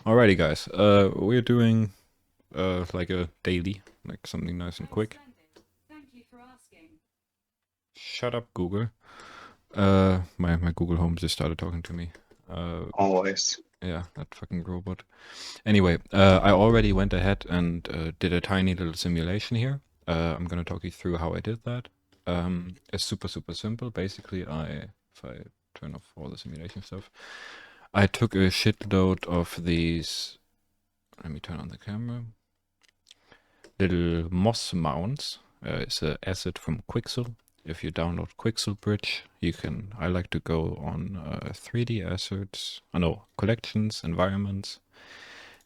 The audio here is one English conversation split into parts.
Alrighty, guys. We're doing like a daily, like something nice and quick. Shut up, Google. My Google Home just started talking to me. Always. Yeah, that fucking robot. Anyway, I already went ahead and did a tiny little simulation here. I'm gonna talk you through how I did that. It's super simple. Basically, if I turn off all the simulation stuff, I took a shitload of these. Let me turn on the camera. Little moss mounts. It's an asset from Quixel. If you download Quixel Bridge, you can. I like to go on 3D assets. I know collections, environments,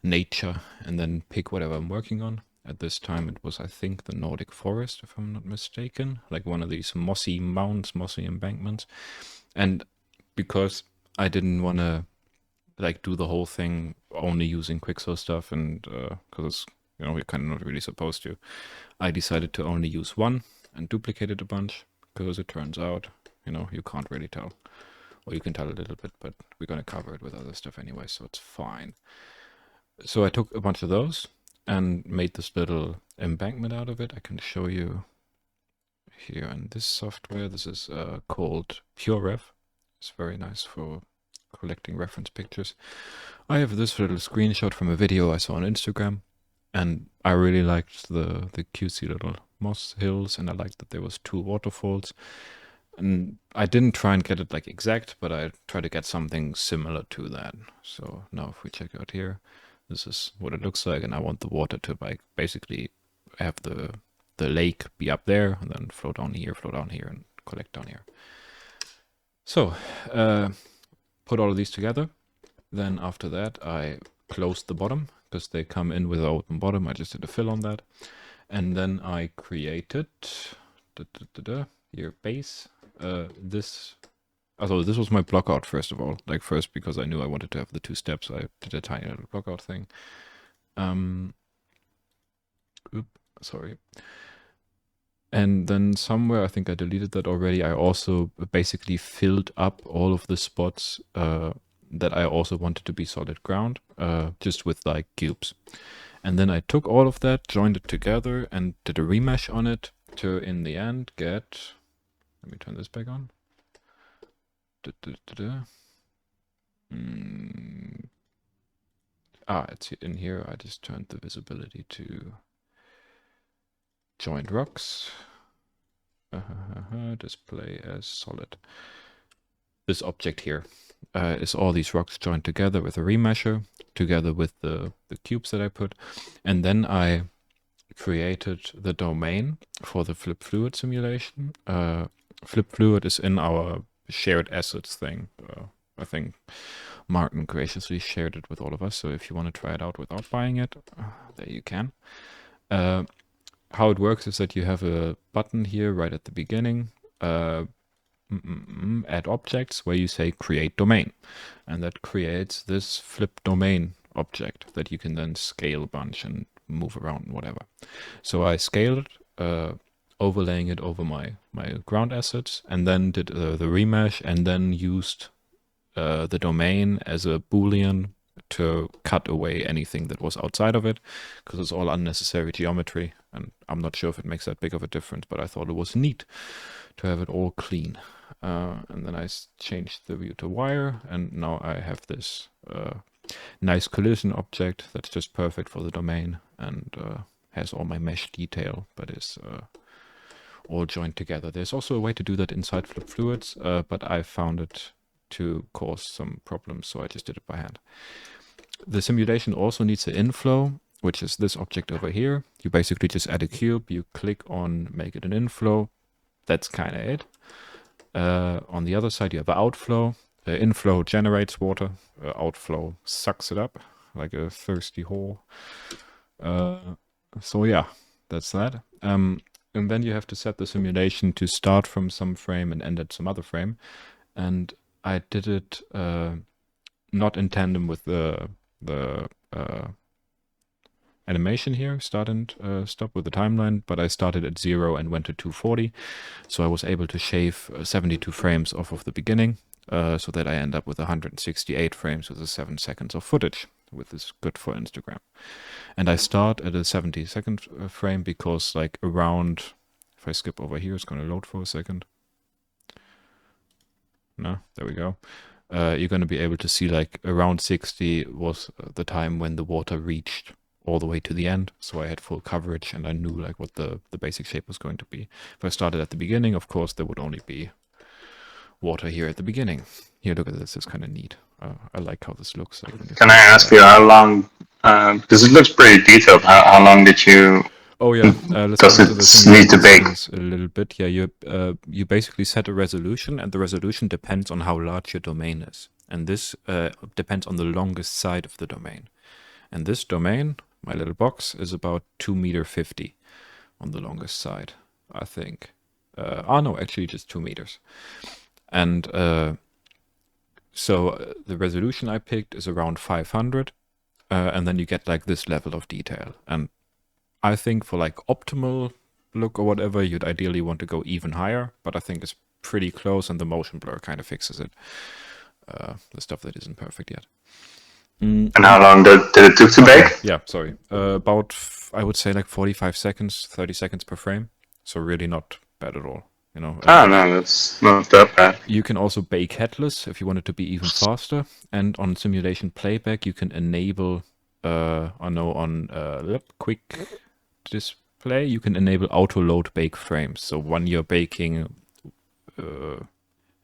nature, and then pick whatever I'm working on. At this time, it was, I think, the Nordic Forest, if I'm not mistaken, like one of these mossy mounds, mossy embankments. And because I didn't want to like do the whole thing only using Quixel stuff, and because we're kind of not really supposed to, I decided to only use one and duplicate it a bunch because it turns out, you can't really tell. Or you can tell a little bit, but we're going to cover it with other stuff anyway, so it's fine. So I took a bunch of those and made this little embankment out of it. I can show you here in this software. This is called PureRef. It's very nice for collecting reference pictures. I have this little screenshot from a video I saw on Instagram, and I really liked the cutesy little moss hills, and I liked that there was two waterfalls. And I didn't try and get it like exact, but I tried to get something similar to that. So now if we check out here, this is what it looks like, and I want the water to like basically have the lake be up there and then flow down here, and collect down here. So put all of these together. Then after that, I closed the bottom because they come in with an open bottom. I just did a fill on that. And then I created here base. This was my block out first of all. Like first because I knew I wanted to have the two steps. I did a tiny little block out thing. Sorry. And then somewhere, I think I deleted that already, I also basically filled up all of the spots that I also wanted to be solid ground, just with like cubes. And then I took all of that, joined it together, and did a remesh on it to, in the end, get... Let me turn this back on. It's in here. I just turned the visibility to joined rocks. Display as solid. This object here is all these rocks joined together with a remesher, together with the cubes that I put. And then I created the domain for the flip fluid simulation. Flip fluid is in our shared assets thing. I think Martin graciously shared it with all of us. So if you want to try it out without buying it, there you can. How it works is that you have a button here right at the beginning, add objects, where you say create domain. And that creates this flip domain object that you can then scale a bunch and move around and whatever. So I scaled it, overlaying it over my ground assets, and then did the remesh, and then used the domain as a boolean to cut away anything that was outside of it, because it's all unnecessary geometry, and I'm not sure if it makes that big of a difference, but I thought it was neat to have it all clean. And then I changed the view to wire, and now I have this nice collision object that's just perfect for the domain, and has all my mesh detail, but is all joined together. There's also a way to do that inside Flip Fluids, but I found it to cause some problems, so I just did it by hand. The simulation also needs an inflow, which is this object over here. You basically just add a cube, you click on make it an inflow. That's kind of it. On the other side, you have an outflow. Inflow generates water. Outflow sucks it up like a thirsty whore. So yeah, that's that. And then you have to set the simulation to start from some frame and end at some other frame. And I did it not in tandem with the animation here, start and stop with the timeline, but I started at 0 and went to 240. So I was able to shave 72 frames off of the beginning, so that I end up with 168 frames with the 7 seconds of footage, which is good for Instagram. And I start at a 70-second frame because like around, if I skip over here, it's going to load for a second. No, there we go. You're going to be able to see like around 60 was the time when the water reached all the way to the end. So I had full coverage and I knew like what the basic shape was going to be. If I started at the beginning, of course, there would only be water here at the beginning. Here, look at this. It's kind of neat. I like how this looks. Like Can I ask you how long? Because it looks pretty detailed. How long did you? Oh yeah, let's Does go into the it need to simulation bake? settings a little bit. Yeah, you basically set a resolution, and the resolution depends on how large your domain is, and this depends on the longest side of the domain. And this domain, my little box, is about 2.50 meters on the longest side, I think. No, actually just 2 meters. And so the resolution I picked is around 500, and then you get like this level of detail. And I think for like optimal look or whatever, you'd ideally want to go even higher, but I think it's pretty close and the motion blur kind of fixes it. The stuff that isn't perfect yet. And how long did it took to bake? Yeah, sorry. About, I would say like 45 seconds, 30 seconds per frame. So really not bad at all. You know. Oh no, that's not that bad. You can also bake headless if you want it to be even faster. And on simulation playback, you can enable, on quick display, you can enable auto load bake frames. So when you're baking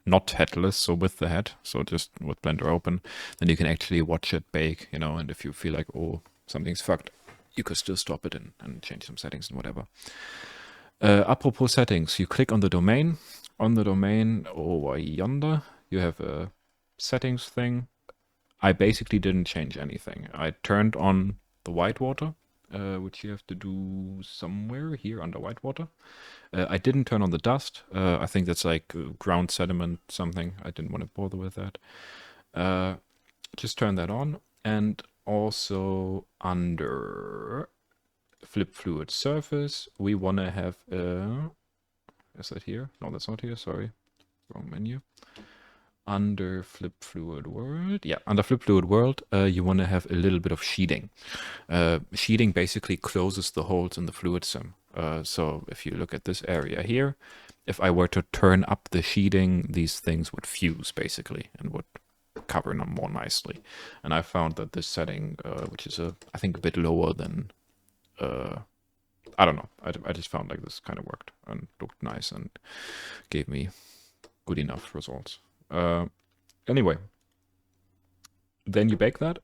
not headless, so with the head, so just with Blender open, then you can actually watch it bake, you know, and if you feel like, oh, something's fucked, you could still stop it and change some settings and whatever. Apropos settings, you click on the domain. On the domain over yonder, you have a settings thing. I basically didn't change anything. I turned on the white water, which you have to do somewhere here under white water. I didn't turn on the dust. I think that's like ground sediment something. I didn't want to bother with that. Just turn that on. And also under flip fluid surface, we want to have is that here? No, that's not here. Sorry. Wrong menu. Under flip fluid world, yeah, under flip fluid world, you want to have a little bit of sheeting. Sheeting basically closes the holes in the fluid sim. So if you look at this area here, if I were to turn up the sheeting, these things would fuse basically and would cover them more nicely. And I found that this setting, which is I think a bit lower than, I don't know, I just found like this kind of worked and looked nice and gave me good enough results. Anyway, then you bake that,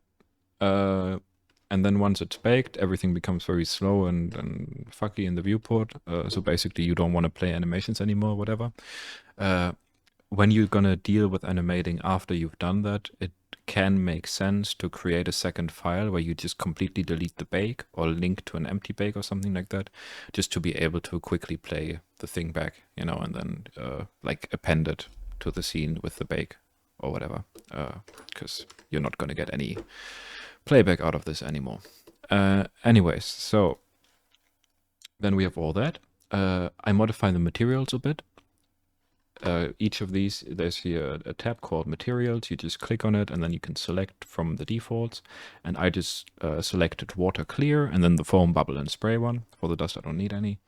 and then once it's baked, everything becomes very slow and fucky in the viewport. So basically, you don't want to play animations anymore, whatever. When you're gonna deal with animating after you've done that, it can make sense to create a second file where you just completely delete the bake or link to an empty bake or something like that, just to be able to quickly play the thing back, you know, and then like append it to the scene with the bake or whatever, because you're not going to get any playback out of this anymore. Anyways, so then we have all that. I modify the materials a bit. Each of these, there's here a tab called materials. You just click on it and then you can select from the defaults. And I just selected water clear and then the foam, bubble and spray one. For the dust, I don't need any.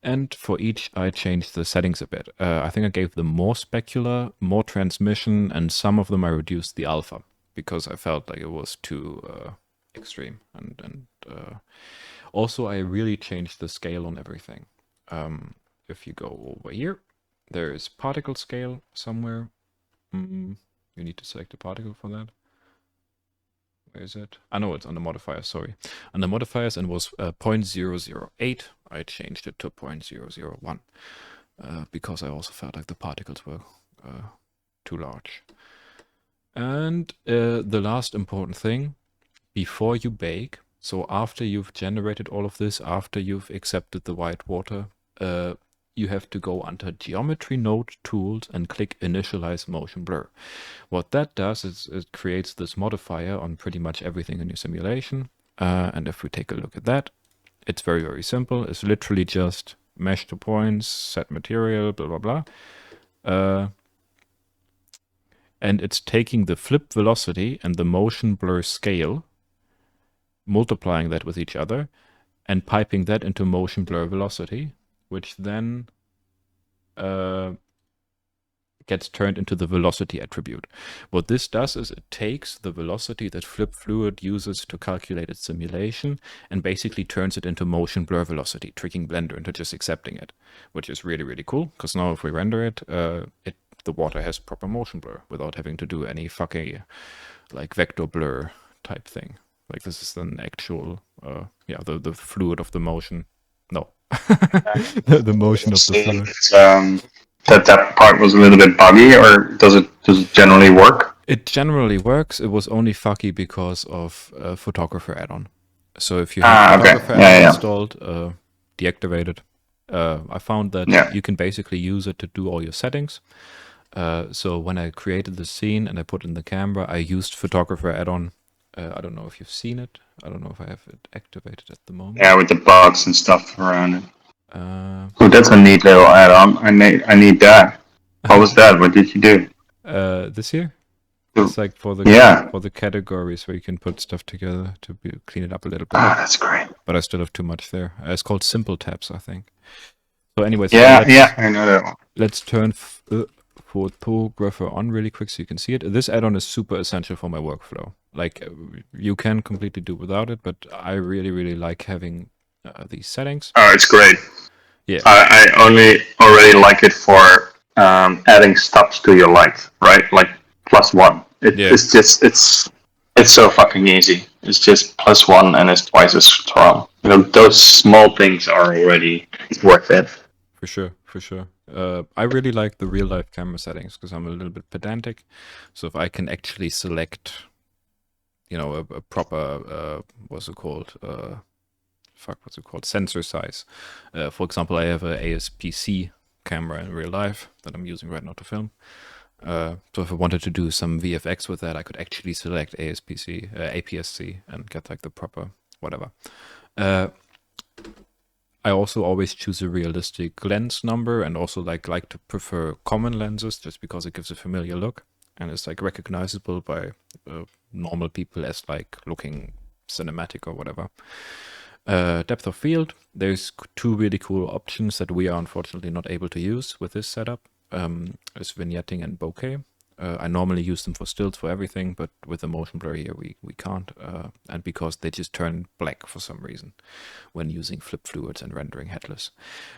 And for each, I changed the settings a bit. I think I gave them more specular, more transmission, and some of them I reduced the alpha because I felt like it was too extreme. And also, I really changed the scale on everything. If you go over here, there is particle scale somewhere. You need to select a particle for that. Where is it? I know it's under modifiers, sorry. Under modifiers, and was 0.008. I changed it to 0.001 because I also felt like the particles were too large. And the last important thing, before you bake, so after you've generated all of this, after you've accepted the white water, you have to go under Geometry Node Tools and click Initialize Motion Blur. What that does is it creates this modifier on pretty much everything in your simulation. And if we take a look at that, it's very, very simple. It's literally just mesh to points, set material, blah, blah, blah. and it's taking the flip velocity and the motion blur scale, multiplying that with each other, and piping that into motion blur velocity, which then gets turned into the velocity attribute. What this does is it takes the velocity that Flip Fluid uses to calculate its simulation and basically turns it into motion blur velocity, tricking Blender into just accepting it, which is really, really cool, because now if we render it, the water has proper motion blur without having to do any fucking like vector blur type thing. Like this is an actual, the fluid of the motion. No, the motion of the fluid. That part was a little bit buggy, or does it generally work? It generally works. It was only fucky because of photographer add-on. So if you have photographer add-on installed, deactivate it. I found that you can basically use it to do all your settings. So when I created the scene and I put in the camera, I used photographer add-on. I don't know if you've seen it. I don't know if I have it activated at the moment. Yeah, with the bugs and stuff around it. Oh, that's a neat little add-on. I need that. What was that? What did you do? This here? It's like for the categories where you can put stuff together to clean it up a little bit. Ah, that's great. But I still have too much there. It's called Simple Tabs, I think. So anyways, I know that one. Let's turn photographer on really quick so you can see it. This add-on is super essential for my workflow. Like you can completely do without it, but I really, really like having these settings. Oh, it's great. Yeah. I already like it for adding stops to your light, right? Like +1. It's just it's so fucking easy. It's just +1 and it's twice as strong. You know, those small things are already worth it. For sure. I really like the real life camera settings because I'm a little bit pedantic. So if I can actually select, you know, a proper what's it called? Sensor size. For example, I have a ASPC camera in real life that I'm using right now to film. So if I wanted to do some VFX with that, I could actually select APS-C and get like the proper whatever. I also always choose a realistic lens number and also like to prefer common lenses just because it gives a familiar look and it's like recognizable by normal people as like looking cinematic or whatever. Depth of field, there's two really cool options that we are unfortunately not able to use with this setup. Is vignetting and bokeh. I normally use them for stills for everything, but with the motion blur here we can't, and because they just turn black for some reason when using flip fluids and rendering headless.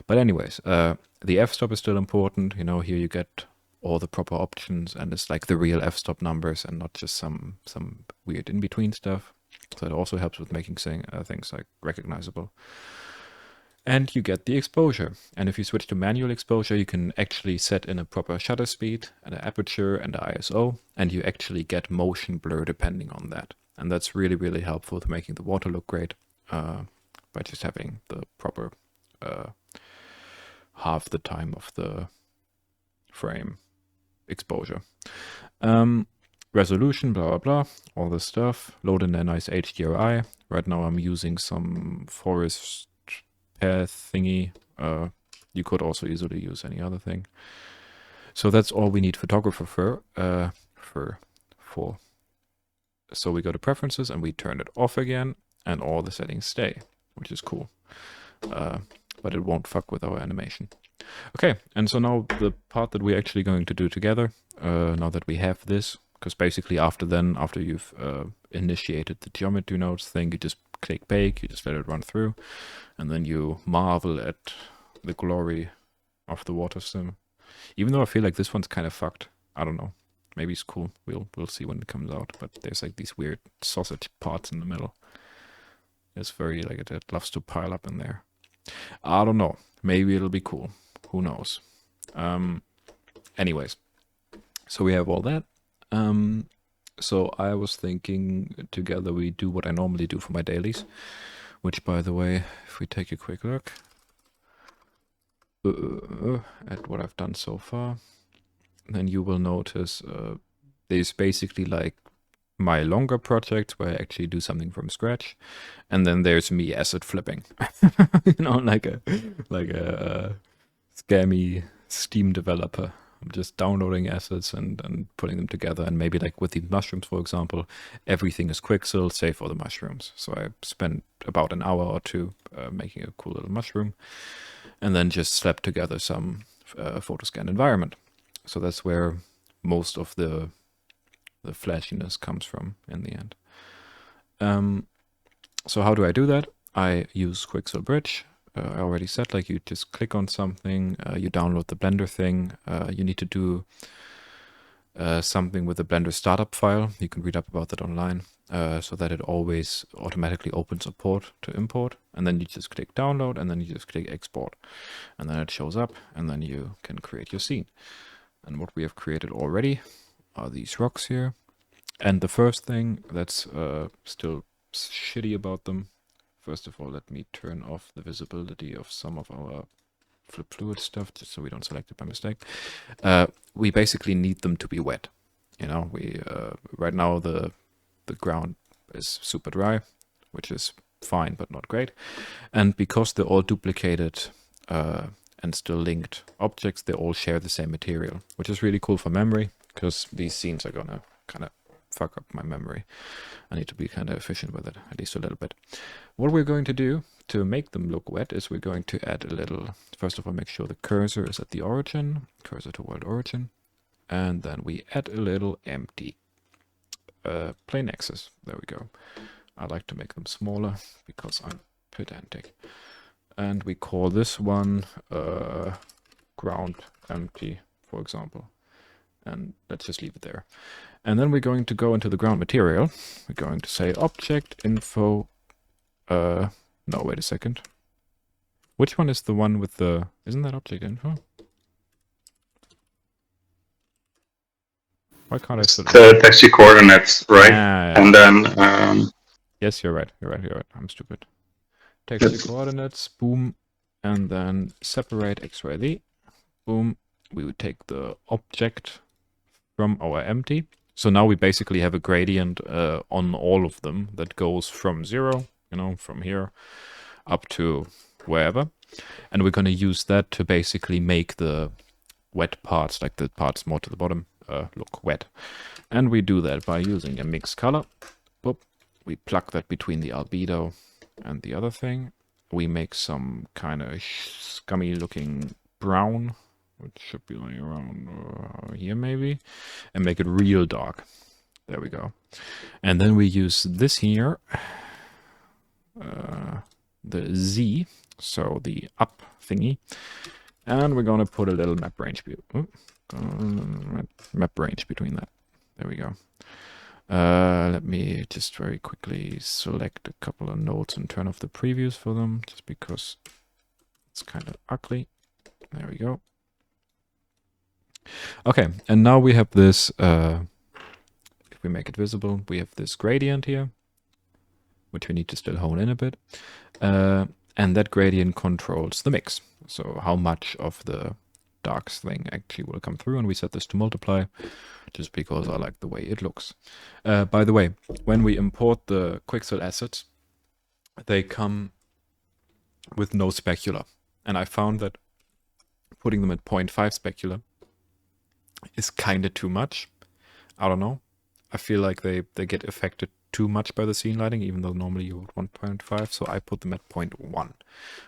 But anyways, the f-stop is still important. You know, here you get all the proper options and it's like the real f-stop numbers and not just some weird in-between stuff. So it also helps with making things like recognizable. And you get the exposure. And if you switch to manual exposure, you can actually set in a proper shutter speed and an aperture and an ISO, and you actually get motion blur depending on that. And that's really, really helpful to making the water look great by just having the proper half the time of the frame exposure. Resolution, blah, blah, blah, all this stuff. Load in a nice HDRI. Right now I'm using some forest path thingy. You could also easily use any other thing. So that's all we need photographer for. So we go to preferences and we turn it off again and all the settings stay, which is cool. But it won't fuck with our animation. Okay, and so now the part that we're actually going to do together, now that we have this, because basically after you've initiated the geometry nodes thing, you just click bake, you just let it run through, and then you marvel at the glory of the water sim. Even though I feel like this one's kind of fucked. I don't know. Maybe it's cool. We'll see when it comes out. But there's like these weird sausage parts in the middle. It's very like it loves to pile up in there. I don't know. Maybe it'll be cool. Who knows? Anyways, so we have all that. So I was thinking together we do what I normally do for my dailies, which, by the way, if we take a quick look at what I've done so far, then you will notice there's basically like my longer projects where I actually do something from scratch, and then there's me asset flipping, you know, like a scammy Steam developer I'm just downloading assets and putting them together. And maybe like with the mushrooms, for example, everything is Quixel save for the mushrooms. So I spent about an hour or two making a cool little mushroom, and then just slapped together some photoscan environment. So that's where most of the flashiness comes from in the end. So how do I do that? I use Quixel Bridge. I already said, like, you just click on something, you download the Blender thing. You need to do something with the Blender startup file. You can read up about that online, so that it always automatically opens a port to import. And then you just click download, and then you just click export. And then it shows up, and then you can create your scene. And what we have created already are these rocks here. And the first thing that's still shitty about them, first of all, let me turn off the visibility of some of our flip fluid stuff, just so we don't select it by mistake. We basically need them to be wet. You know, we right now the ground is super dry, which is fine but not great. And because they're all duplicated and still linked objects, they all share the same material, which is really cool for memory, because these scenes are gonna kind of fuck up my memory. I need to be kind of efficient with it, at least a little bit. What we're going to do to make them look wet is we're going to add a little, first of all, make sure the cursor is at the origin, cursor to world origin, and then we add a little empty plane axis. There we go. I like to make them smaller because I'm pedantic. And we call this one ground empty, for example. And let's just leave it there. And then we're going to go into the ground material. We're going to say object info. No, wait a second. Which one is the one with the... Isn't that object info? Why can't I... The texture coordinates, right? Yeah. And then... Yes, you're right. You're right. I'm stupid. Texture coordinates, boom. And then separate X, Y, Z. Boom. We would take the object from our empty. So now we basically have a gradient on all of them that goes from 0, you know, from here up to wherever. And we're going to use that to basically make the wet parts, like the parts more to the bottom, look wet. And we do that by using a mix color. Boop. We plug that between the albedo and the other thing. We make some kind of scummy looking brown, which should be like around here maybe, and make it real dark. There we go. And then we use this here, the Z, so the up thingy, and we're going to put a little map range between that. There we go. Let me just very quickly select a couple of nodes and turn off the previews for them, just because it's kind of ugly. There we go. Okay, and now we have this, if we make it visible, we have this gradient here, which we need to still hone in a bit. And that gradient controls the mix. So how much of the darks thing actually will come through, and we set this to multiply, just because I like the way it looks. By the way, when we import the Quixel assets, they come with no specular. And I found that putting them at 0.5 specular is kind of too much. I don't know. I feel like they get affected too much by the scene lighting, even though normally you would 1.5. So I put them at 0.1,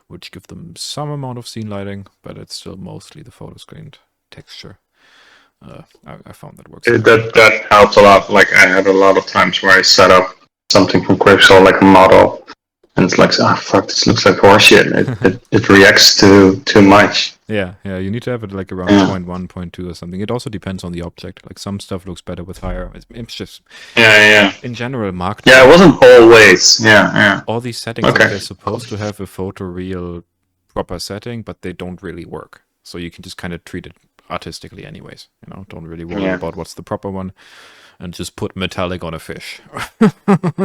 which give them some amount of scene lighting, but it's still mostly the photo screened texture. I found that works. That helps a lot. Like I had a lot of times where I set up something from Quixel, like a model, and it's like, ah, fuck, this looks like horseshit. It reacts to too much. Yeah, you need to have it like around 0.1, 0.2 or something. It also depends on the object. Like some stuff looks better with higher. It's just in general marked. Yeah, it wasn't always. Yeah. All these settings, like, they're supposed to have a photoreal proper setting, but they don't really work. So you can just kind of treat it artistically anyways. You know, don't really worry about what's the proper one, and just put metallic on a fish.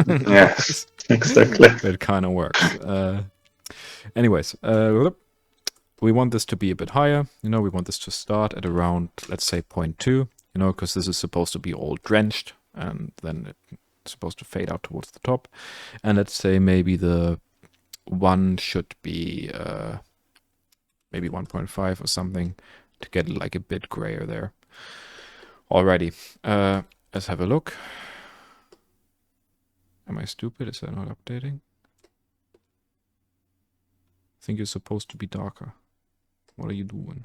Yes, exactly. It kind of works. Anyways, we want this to be a bit higher. You know, we want this to start at around, let's say, 0.2. You know, because this is supposed to be all drenched, and then it's supposed to fade out towards the top. And let's say maybe the one should be maybe 1.5 or something, to get it like a bit grayer there. Alrighty, let's have a look. Am I stupid? Is that not updating? I think you're supposed to be darker. What are you doing?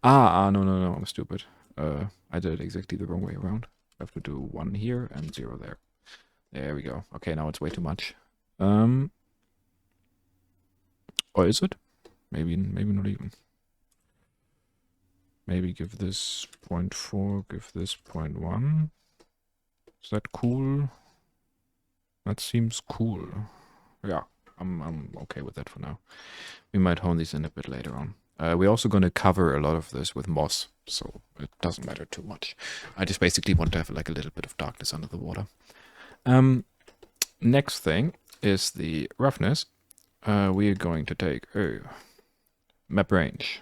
No, I'm stupid. I did it exactly the wrong way around. I have to do 1 here and 0 there. There we go. Okay, now it's way too much. Or is it? Maybe not even. Maybe give this 0.4, give this 0.1. Is that cool? That seems cool. Yeah, I'm okay with that for now. We might hone these in a bit later on. We're also going to cover a lot of this with moss, so it doesn't matter too much. I just basically want to have like a little bit of darkness under the water. Next thing is the roughness. We are going to take map range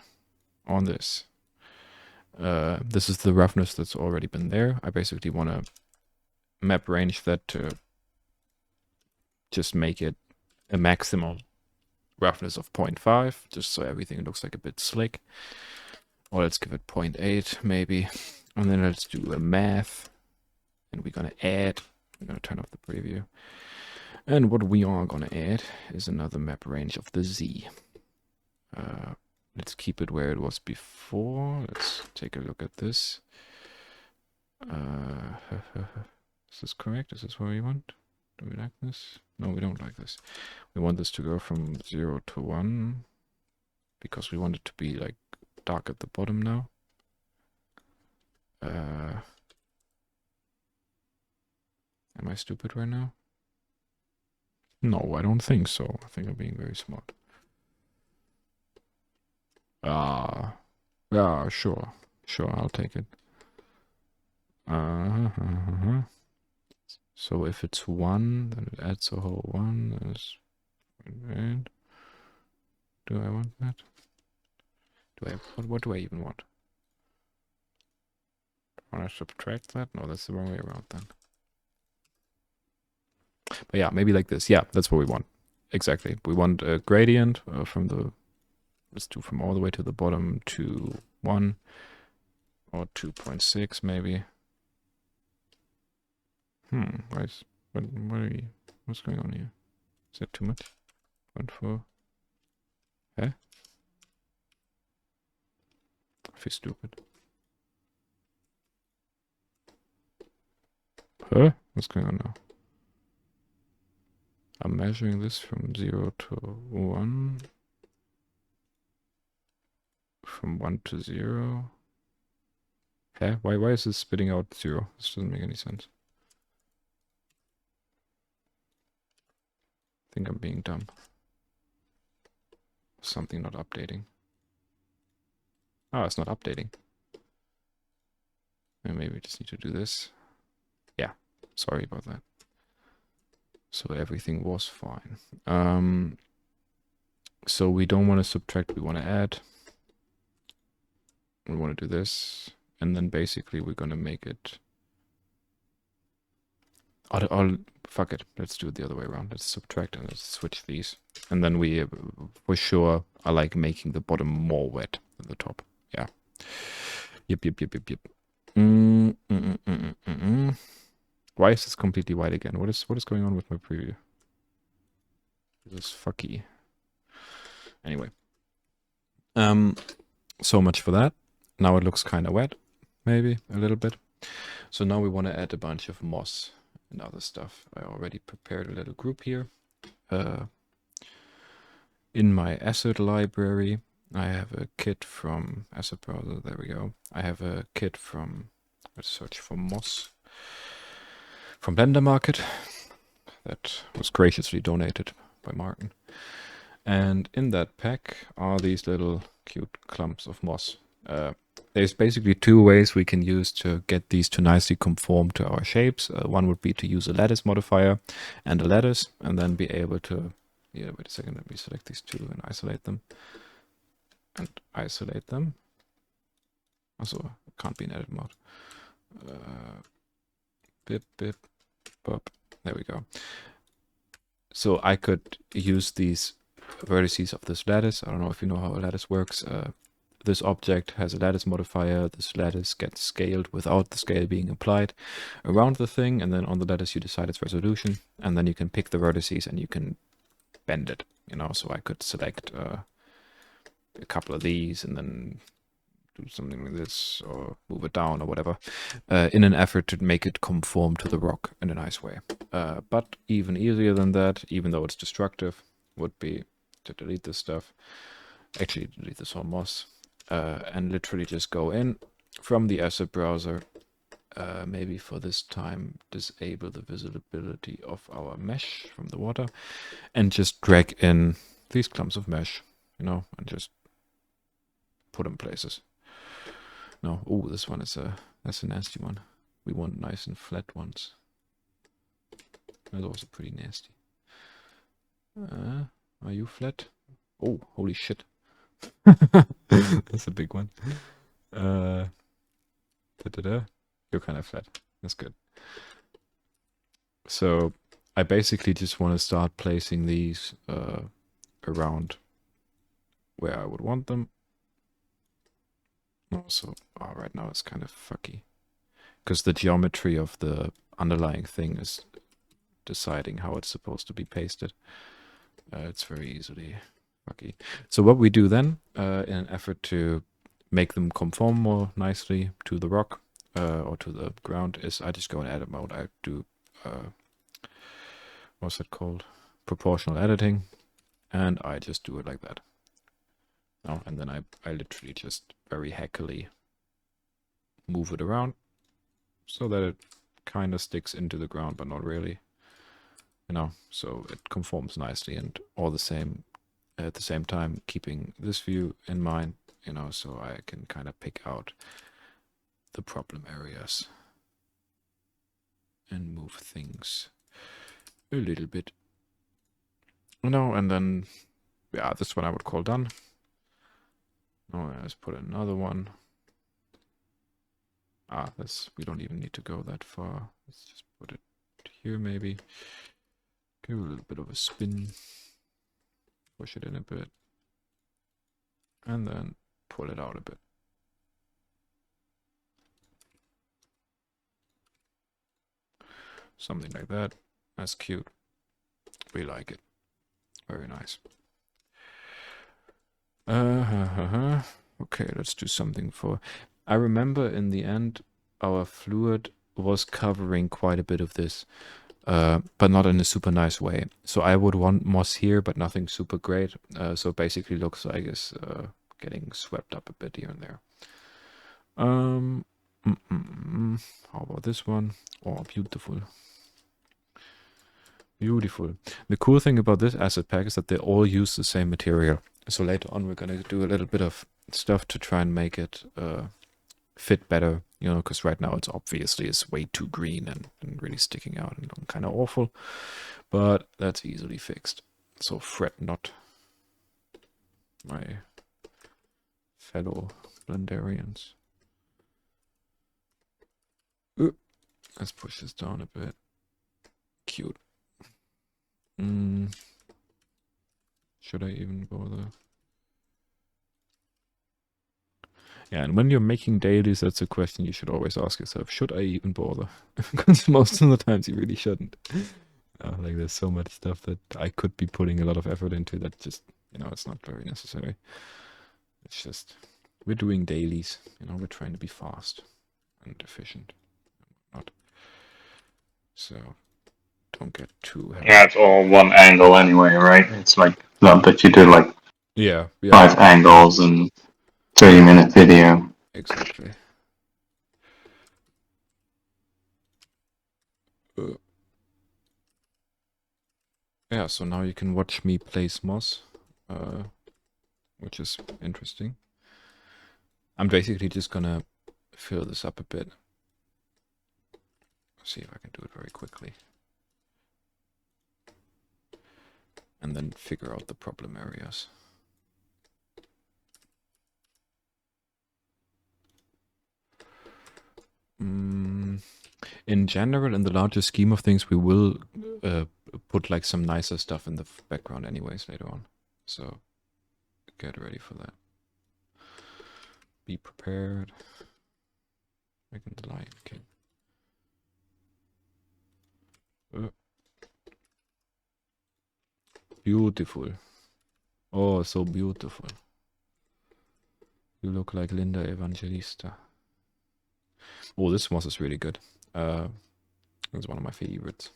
on this. This is the roughness that's already been there. I basically want to map range that to just make it a maximum roughness of 0.5, just so everything looks like a bit slick. Or let's give it 0.8 maybe. And then let's do a math. And we're going to add, I'm going to turn off the preview. And what we are going to add is another map range of the Z. Let's keep it where it was before. Let's take a look at this. Is this correct? Is this what we want? Do we like this? No, we don't like this. We want this to go from 0 to 1 because we want it to be like dark at the bottom now. Am I stupid right now? No, I don't think so. I think I'm being very smart. Yeah, sure, I'll take it. So if it's 1, then it adds a whole 1. That's 0.8. Do I want that? What do I even want? I want to subtract that? No, that's the wrong way around then. But yeah, maybe like this. Yeah, that's what we want. Exactly. We want a gradient from the, let's do from all the way to the bottom to 1 or 2.6 maybe. What's going on here? Is that too much? 0.4. Eh? I feel stupid. Huh? What's going on now? I'm measuring this from 0 to 1. From 1 to 0. Huh? Why is this spitting out 0? This doesn't make any sense. I think I'm being dumb. Something not updating. Oh, it's not updating. Maybe we just need to do this. Yeah, sorry about that. So everything was fine. So we don't want to subtract, we want to add. We want to do this. And then basically we're going to make it... fuck it. Let's do it the other way around. Let's subtract and let's switch these. And then we, for sure, are like making the bottom more wet than the top. Yeah. Yep. Why is this completely white again? What is going on with my preview? This is fucky. Anyway. So much for that. Now it looks kind of wet. Maybe a little bit. So now we want to add a bunch of moss and other stuff. I already prepared a little group here. In my asset library, I have a kit from asset browser. There we go. I have a kit from, let's search for moss, from Blender Market that was graciously donated by Martin. And in that pack are these little cute clumps of moss. There's basically 2 ways we can use to get these to nicely conform to our shapes. One would be to use a lattice modifier and a lattice, and then be able to, yeah, wait a second, let me select these 2 and isolate them. Also, it can't be in edit mode. Bip, bop. There we go. So I could use these vertices of this lattice. I don't know if you know how a lattice works. this object has a lattice modifier. This lattice gets scaled without the scale being applied around the thing, and then on the lattice you decide its resolution, and then you can pick the vertices and you can bend it, you know. So I could select a couple of these and then do something like this, or move it down or whatever, in an effort to make it conform to the rock in a nice way. But even easier than that, even though it's destructive, would be to delete this stuff. Actually, delete this whole moss, and literally just go in from the asset browser. Maybe for this time, disable the visibility of our mesh from the water, and just drag in these clumps of mesh, you know, and just put them places. No, oh, this one is that's a nasty one. We want nice and flat ones. That's also pretty nasty. Are you flat? Oh, holy shit. That's a big one. You're kind of flat. That's good. So I basically just want to start placing these around where I would want them. Also, right now it's kind of fucky, because the geometry of the underlying thing is deciding how it's supposed to be pasted. It's very easily fucky. So what we do then, in an effort to make them conform more nicely to the rock or to the ground, is I just go in edit mode. I do, what's it called? Proportional editing, and I just do it like that. Oh, and then I literally just very hackily move it around so that it kind of sticks into the ground, but not really, you know, so it conforms nicely, and all the same at the same time keeping this view in mind, you know, so I can kind of pick out the problem areas and move things a little bit, you know. And then, yeah, this one I would call done. Oh, let's put another one. This, we don't even need to go that far. Let's just put it here maybe. Give it a little bit of a spin. Push it in a bit. And then pull it out a bit. Something like that. That's cute. We like it. Very nice. Okay, let's do something for... I remember in the end, our fluid was covering quite a bit of this, but not in a super nice way. So I would want moss here, but nothing super great. So basically looks like it's getting swept up a bit here and there. How about this one? Oh, beautiful. Beautiful. The cool thing about this asset pack is that they all use the same material. So later on we're going to do a little bit of stuff to try and make it fit better, you know, because right now it's obviously is way too green and really sticking out and looking kind of awful. But that's easily fixed. So fret not, my fellow Blendarians. Let's push this down a bit. Cute. Should I even bother? Yeah, and when you're making dailies, that's a question you should always ask yourself. Should I even bother? Because most of the times you really shouldn't. Like there's so much stuff that I could be putting a lot of effort into that just, you know, it's not very necessary. It's just, we're doing dailies, you know, we're trying to be fast and efficient. Not. So don't get too heavy. Yeah, it's all one angle anyway, right? It's like not that you do like 5 angles and 30-minute video. Exactly. Yeah, so now you can watch me place moss, which is interesting. I'm basically just gonna fill this up a bit. See if I can do it very quickly. And then figure out the problem areas. In general, in the larger scheme of things, we will put like some nicer stuff in the background anyways later on. So get ready for that. Be prepared. Making the Lion King. Beautiful. Oh, so beautiful. You look like Linda Evangelista. Oh, this moss is really good. It's one of my favorites.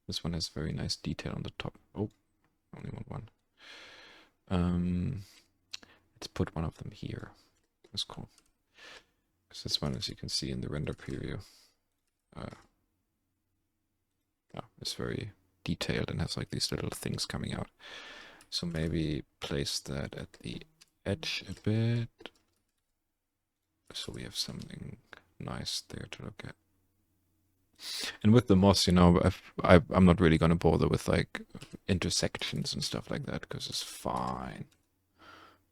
This one has very nice detail on the top. Oh, only one. Let's put one of them here. That's cool. Because this one, as you can see in the render preview, it's very detailed and has like these little things coming out. So maybe place that at the edge a bit. So we have something nice there to look at. And with the moss, you know, I'm not really going to bother with like intersections and stuff like that because it's fine.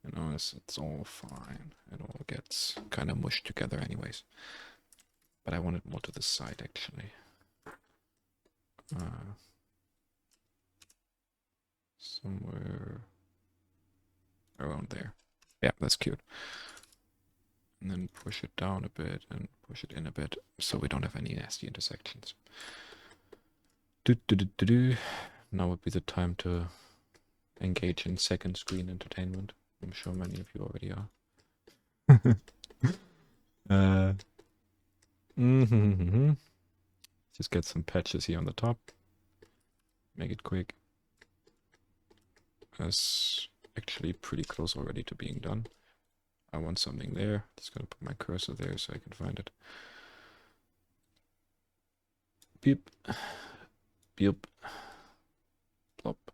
You know, it's all fine. It all gets kind of mushed together anyways. But I want it more to the side actually. Somewhere around there. Yeah, that's cute. And then push it down a bit and push it in a bit so we don't have any nasty intersections. Now would be the time to engage in second screen entertainment. I'm sure many of you already are. Just get some patches here on the top. Make it quick. That's actually pretty close already to being done. I want something there. Just gonna put my cursor there so I can find it. Beep. Beep. Plop.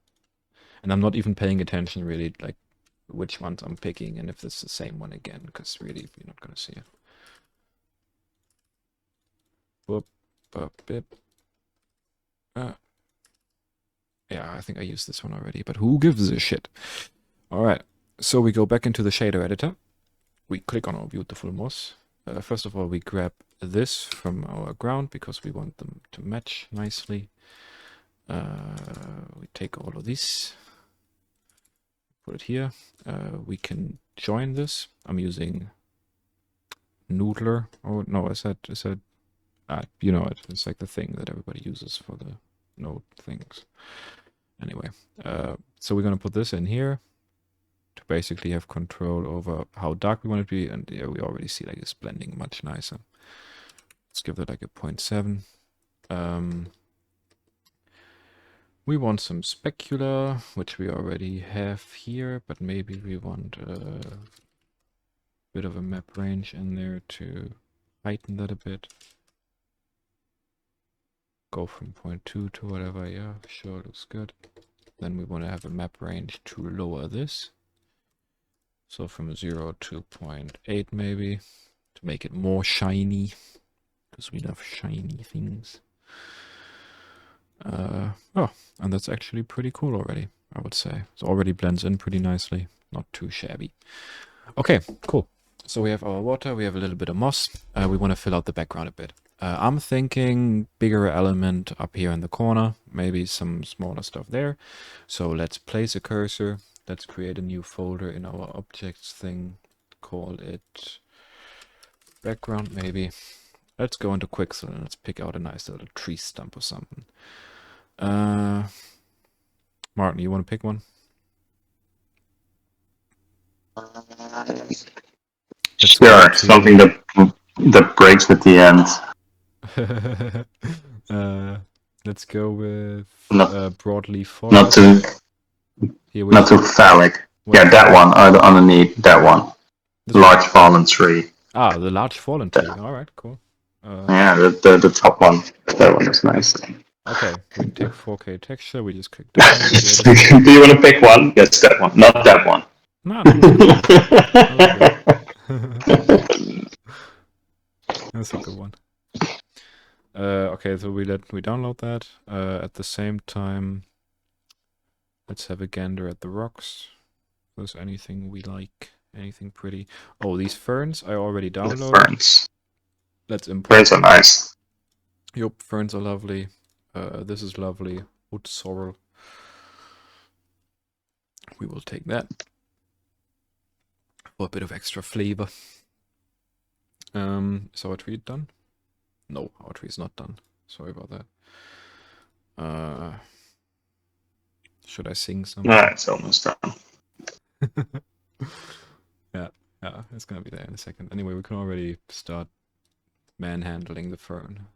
And I'm not even paying attention really, like which ones I'm picking and if it's the same one again, because really you're not gonna see it. Boop. Boop. Bip. Yeah, I think I used this one already, but who gives a shit? Alright, so we go back into the shader editor. We click on our beautiful moss. First of all, we grab this from our ground because we want them to match nicely. We take all of this, put it here. We can join this. I'm using Noodler. Oh no, I said you know it. It's like the thing that everybody uses for the node things. Anyway, so we're gonna put this in here to basically have control over how dark we want it to be, and yeah, we already see like it's blending much nicer. Let's give it like a 0.7. We want some specular, which we already have here, but maybe we want a bit of a map range in there to heighten that a bit. Go from 0.2 to whatever, yeah, sure, looks good. Then we want to have a map range to lower this. So from 0 to 0.8 maybe, to make it more shiny, because we love shiny things. Oh, and that's actually pretty cool already, I would say. It already blends in pretty nicely, not too shabby. Okay, cool. So we have our water, we have a little bit of moss. We want to fill out the background a bit. I'm thinking bigger element up here in the corner, maybe some smaller stuff there. So let's place a cursor. Let's create a new folder in our objects thing. Call it background maybe. Let's go into Quixel and let's pick out a nice little tree stump or something. Martin, you want to pick one? Sure, something that breaks at the end. Let's go with broadleaf forest. Not too phallic. What? Yeah, that one underneath that one. This large fallen tree. Ah, the large fallen tree. All right, cool. Yeah, the top one. That one is nice. Okay, we take 4K texture. We just click down. Do you want to pick one? Yes, that one, not that one. No, that's a good one. Okay, so we download that. At the same time, let's have a gander at the rocks. If there's anything we like, anything pretty. Oh, these ferns I already downloaded. The ferns. Let's import. Ferns are nice. Yup, ferns are lovely. This is lovely. Wood sorrel. We will take that for a bit of extra flavor. Is our tree done? No, our tree is not done. Sorry about that. Should I sing something? Yeah, it's almost done. Yeah, it's gonna be there in a second. Anyway, we can already start manhandling the fern.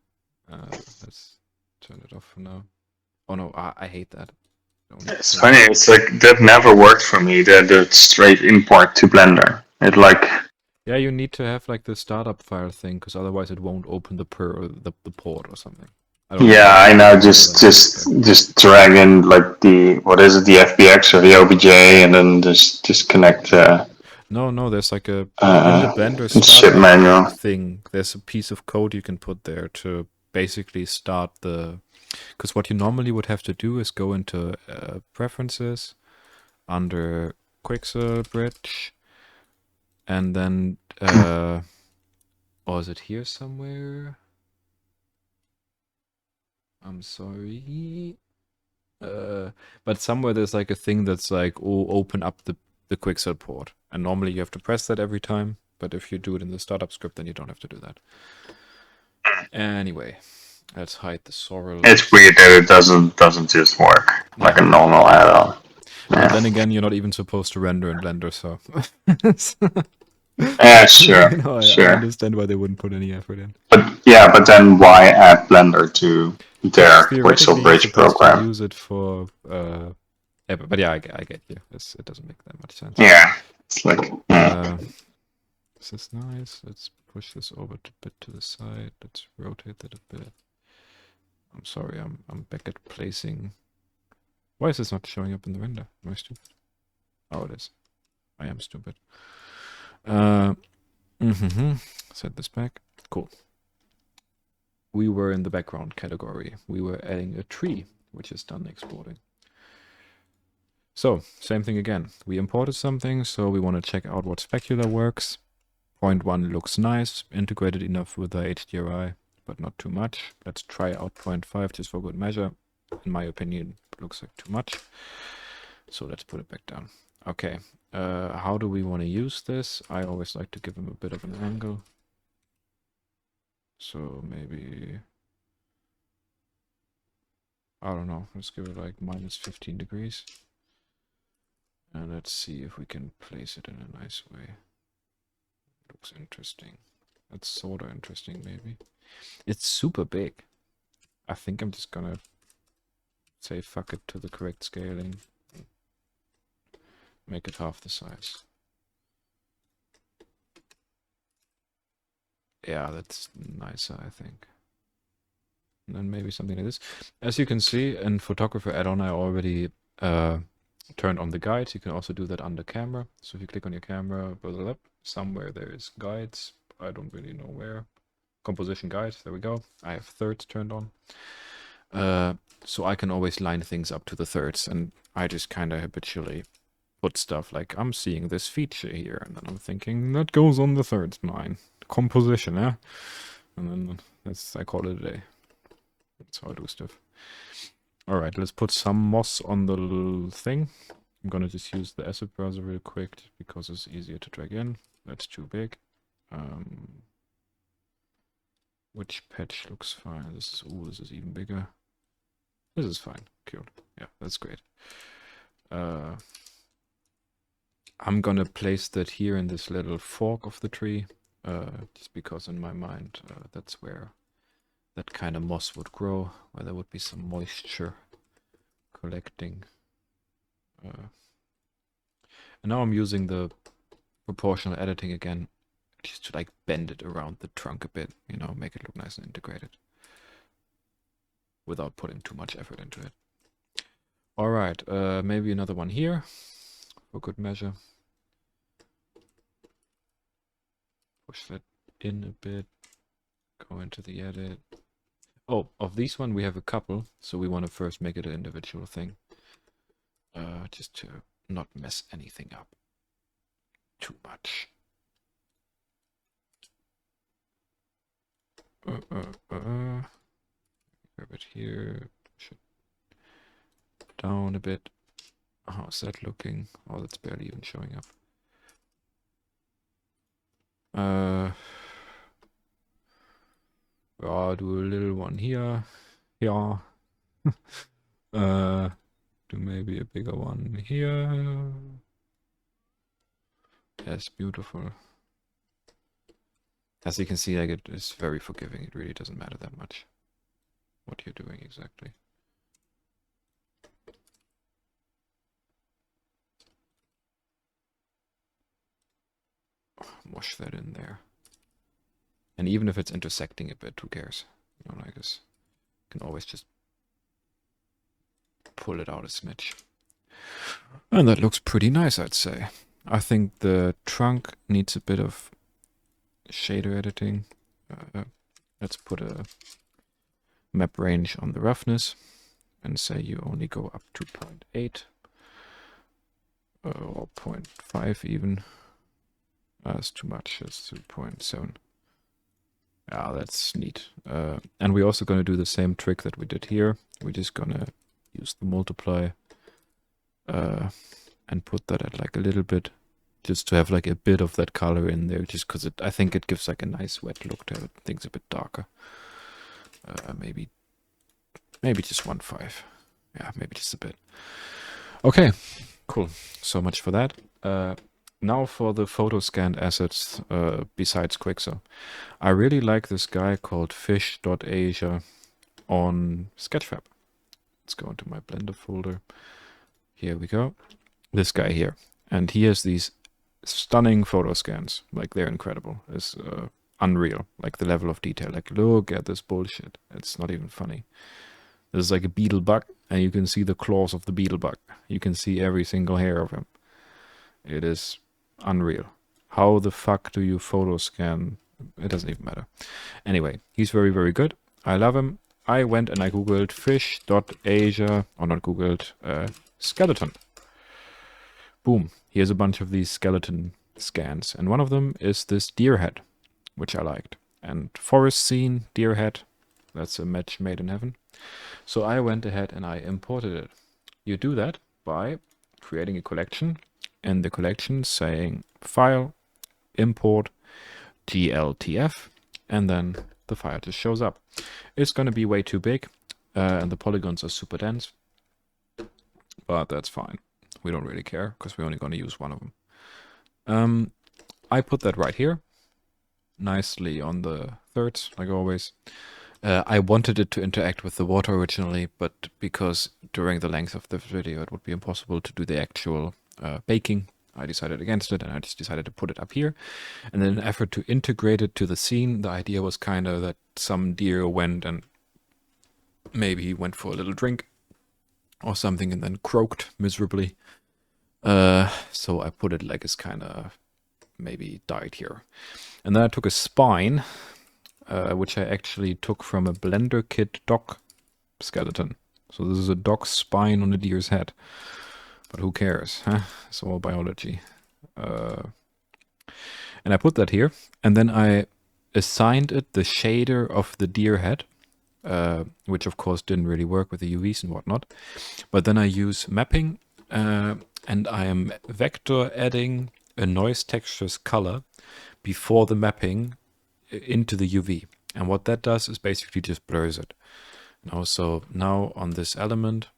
Let's turn it off for now. Oh no, I hate that. It's funny. It's like that never worked for me. The straight import to Blender. It like. Yeah, you need to have like the startup file thing, because otherwise it won't open the port or something. Yeah, I know. Just drag in like the what is it, the FBX or the OBJ, and then just connect. No, there's like a in the Blender ship startup manual thing. There's a piece of code you can put there to basically start the. Because what you normally would have to do is go into preferences under Quixel Bridge, and then or is it here somewhere? I'm sorry. But somewhere there's like a thing that's like, oh, open up the Quixel port. And normally you have to press that every time. But if you do it in the startup script, then you don't have to do that. Anyway, let's hide the sorrel. It's weird that it doesn't just work like a normal add-on. But then again, you're not even supposed to render in Blender, so. Yeah, sure, I understand why they wouldn't put any effort in. But then why add Blender to their Quixel Bridge program? To use it for, but yeah, I get you. It doesn't make that much sense. Yeah, it's like. This is nice. Let's push this over a bit to the side. Let's rotate that a bit. I'm sorry, I'm back at placing. Why is this not showing up in the render? Am I stupid? Oh, it is. I am stupid. Set this back. Cool. We were in the background category. We were adding a tree, which is done exporting. So, same thing again. We imported something, so we want to check out what specular works. Point 1 looks nice, integrated enough with the HDRI, but not too much. Let's try out point 5 just for good measure. In my opinion, it looks like too much. So let's put it back down. Okay, how do we want to use this? I always like to give him a bit of an angle. So maybe, I don't know, let's give it like minus 15 degrees. And let's see if we can place it in a nice way. Looks interesting. That's sort of interesting, maybe. It's super big. I think I'm just gonna say fuck it to the correct scaling. Make it half the size. Yeah, that's nicer, I think. And then maybe something like this. As you can see, in Photographer add-on, I already turned on the guides. You can also do that under camera. So if you click on your camera, somewhere there is guides. I don't really know where. Composition guides, there we go. I have thirds turned on. So I can always line things up to the thirds, and I just kind of habitually put stuff like, I'm seeing this feature here, and then I'm thinking, that goes on the thirds line. Composition, yeah? And then I call it a day. That's how I do stuff. Alright, let's put some moss on the little thing. I'm gonna just use the asset browser real quick, because it's easier to drag in. That's too big. Which patch looks fine? This is even bigger. This is fine. Cute. Yeah, that's great. I'm gonna place that here in this little fork of the tree, just because in my mind that's where that kind of moss would grow, where there would be some moisture collecting. And now I'm using the proportional editing again, just to like bend it around the trunk a bit, you know, make it look nice and integrated, without putting too much effort into it. Alright, maybe another one here, for good measure. Push that in a bit, go into the edit. Oh, of these one we have a couple, so we want to first make it an individual thing. Just to not mess anything up too much. Grab it here, push it down a bit. How's that looking? Oh, that's barely even showing up. I'll do a little one here. Yeah. Do maybe a bigger one here. That's beautiful. As you can see, like, it is very forgiving. It really doesn't matter that much what you're doing exactly. Wash that in there. And even if it's intersecting a bit, who cares? You know, like this. You can always just pull it out a smidge. And that looks pretty nice, I'd say. I think the trunk needs a bit of shader editing. Let's put a map range on the roughness and say you only go up to 0.8 or 0.5 even. That's too much. It's 2.7. Ah, that's neat. And we're also going to do the same trick that we did here. We're just going to use the multiply and put that at like a little bit, just to have like a bit of that color in there, just because I think it gives like a nice wet look to have things a bit darker. Maybe just 1.5. Yeah, maybe just a bit. Okay, cool. So much for that. Now for the photo scanned assets besides Quixel. I really like this guy called fish.asia on Sketchfab. Let's go into my Blender folder. Here we go. This guy here. And he has these stunning photo scans. Like, they're incredible. It's unreal. Like, the level of detail. Like, look at this bullshit. It's not even funny. This is like a beetle bug, and you can see the claws of the beetle bug. You can see every single hair of him. It is unreal. How the fuck do you photo scan? It doesn't even matter. Anyway, he's very, very good. I love him. I went and I googled fish.asia, or not googled, skeleton. Boom. Here's a bunch of these skeleton scans. And one of them is this deer head, which I liked. And forest scene, deer head. That's a match made in heaven. So I went ahead and I imported it. You do that by creating a collection, and the collection saying file, import, gltf, and then the file just shows up. It's going to be way too big, and the polygons are super dense, but that's fine. We don't really care, because we're only going to use one of them. I put that right here, nicely on the thirds, like always. I wanted it to interact with the water originally, but because during the length of the video it would be impossible to do the actual baking, I decided against it, and I just decided to put it up here. And in an effort to integrate it to the scene, the idea was kind of that some deer went and maybe he went for a little drink or something and then croaked miserably. So I put it like it's kind of maybe died here. And then I took a spine, which I actually took from a Blender Kit dog skeleton. So this is a dog's spine on a deer's head. But who cares, huh? It's all biology. And I put that here, and then I assigned it the shader of the deer head, which of course didn't really work with the UVs and whatnot. But then I use mapping, and I am vector adding a noise textures color before the mapping into the UV. And what that does is basically just blurs it. So now on this element,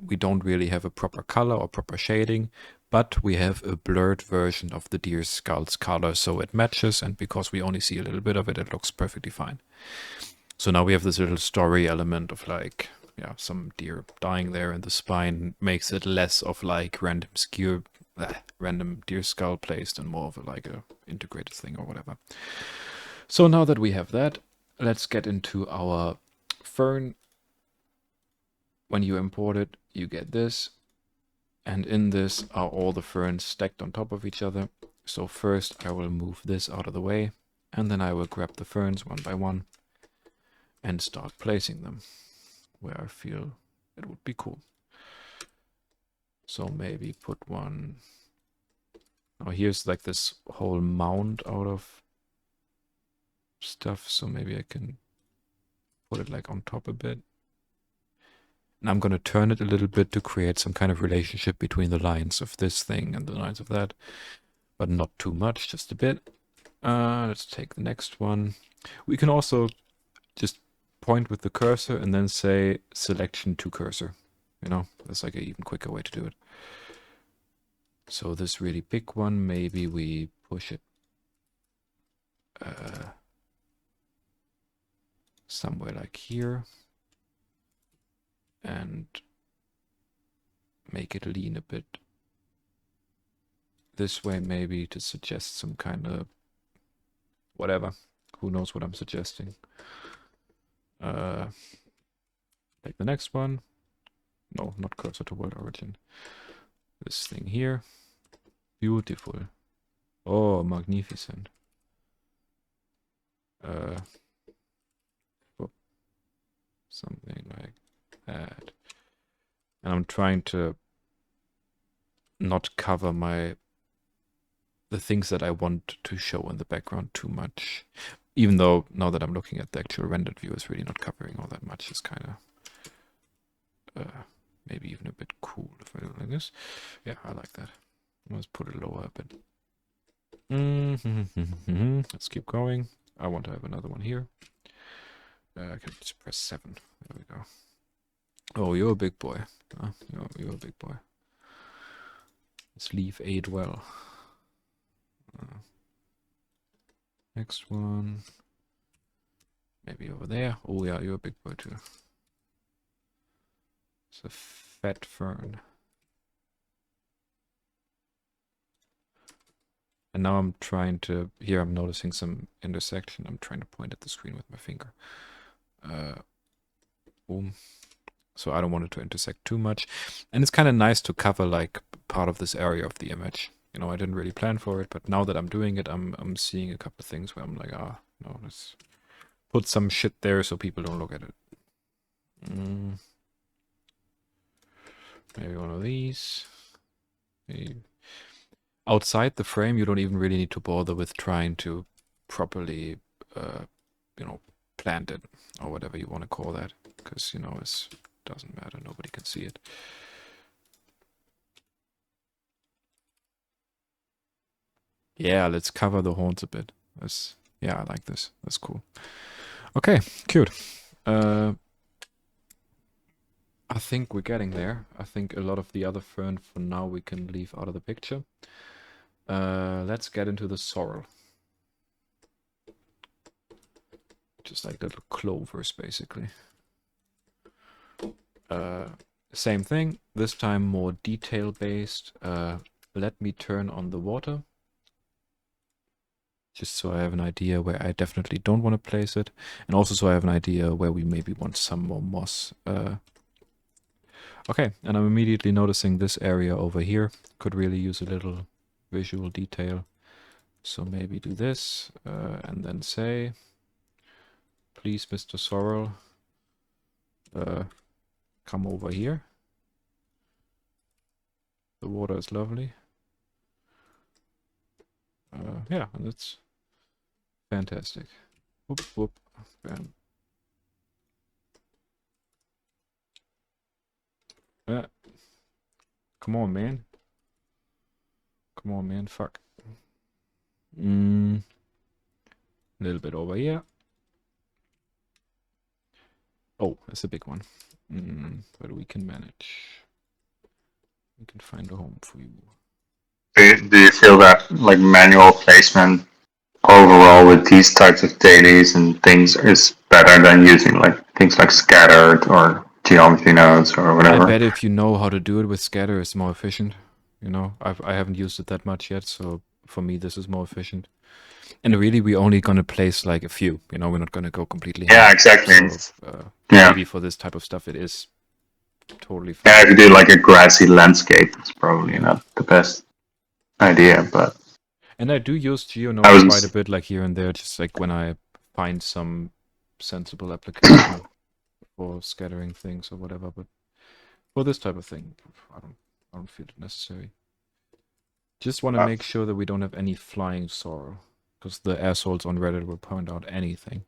we don't really have a proper color or proper shading, but we have a blurred version of the deer's skull's color, so it matches, and because we only see a little bit of it, it looks perfectly fine. So now we have this little story element of like, yeah, some deer dying there, and the spine makes it less of like random deer skull placed and more of like a integrated thing or whatever. So now that we have that, let's get into our fern. When you import it, you get this, and in this are all the ferns stacked on top of each other. So first I will move this out of the way, and then I will grab the ferns one by one and start placing them where I feel it would be cool. So maybe put one. Now here's like this whole mound out of stuff, so maybe I can put it like on top a bit. And I'm going to turn it a little bit to create some kind of relationship between the lines of this thing and the lines of that, but not too much, just a bit. Let's take the next one. We can also just point with the cursor and then say selection to cursor. You know, that's like an even quicker way to do it. So this really big one, maybe we push it somewhere like here and make it lean a bit this way, maybe to suggest some kind of whatever. Who knows what I'm suggesting? Like the next one. No, not cursor to world origin. This thing here. Beautiful. Oh, magnificent. Something like that. And I'm trying to not cover the things that I want to show in the background too much. Even though now that I'm looking at the actual rendered view, it's really not covering all that much. It's kind of maybe even a bit cool if I do it like this. Yeah, I like that. Let's put it lower a bit. Let's keep going. I want to have another one here. I can just press 7. There we go. Oh, you're a big boy. You're a big boy. Let's leave 8 well. Next one. Maybe over there. Oh yeah, you're a big boy too. It's a fat fern. And now I'm trying to, here I'm noticing some intersection. I'm trying to point at the screen with my finger. Boom. So I don't want it to intersect too much. And it's kind of nice to cover like part of this area of the image. You know, I didn't really plan for it, but now that I'm doing it, I'm seeing a couple of things where I'm like, no, let's put some shit there so people don't look at it. Maybe one of these. Maybe. Outside the frame, you don't even really need to bother with trying to properly, you know, plant it or whatever you want to call that, because, you know, it doesn't matter. Nobody can see it. Yeah, let's cover the horns a bit. Yeah, I like this. That's cool. Okay, cute. I think we're getting there. I think a lot of the other fern for now we can leave out of the picture. Let's get into the sorrel. Just like little clovers, basically. Same thing, this time more detail-based. Let me turn on the water. Just so I have an idea where I definitely don't want to place it. And also so I have an idea where we maybe want some more moss. Okay, and I'm immediately noticing this area over here could really use a little visual detail. So maybe do this, and then say, please, Mr. Sorrel, come over here. The water is lovely. Yeah, and it's fantastic. Whoop, whoop, bam. Come on, man. Come on, man. Fuck. A little bit over here. Oh, that's a big one. But we can manage. We can find a home for you. Do you feel that like manual placement overall with these types of dailies and things is better than using like things like scattered or geometry nodes or whatever? I bet if you know how to do it with scatter, it's more efficient. You know, I haven't used it that much yet, so for me this is more efficient. And really, we're only gonna place like a few. You know, we're not gonna go completely. Yeah, exactly. So, yeah. Maybe for this type of stuff, it is totally fine. Yeah, if you do like a grassy landscape, it's probably not the best idea, but. And I do use GeoNodes quite a bit, like here and there, just like when I find some sensible application for scattering things or whatever. But for this type of thing, I don't feel it necessary. Just want to make sure that we don't have any flying sorrel, because the assholes on Reddit will point out anything.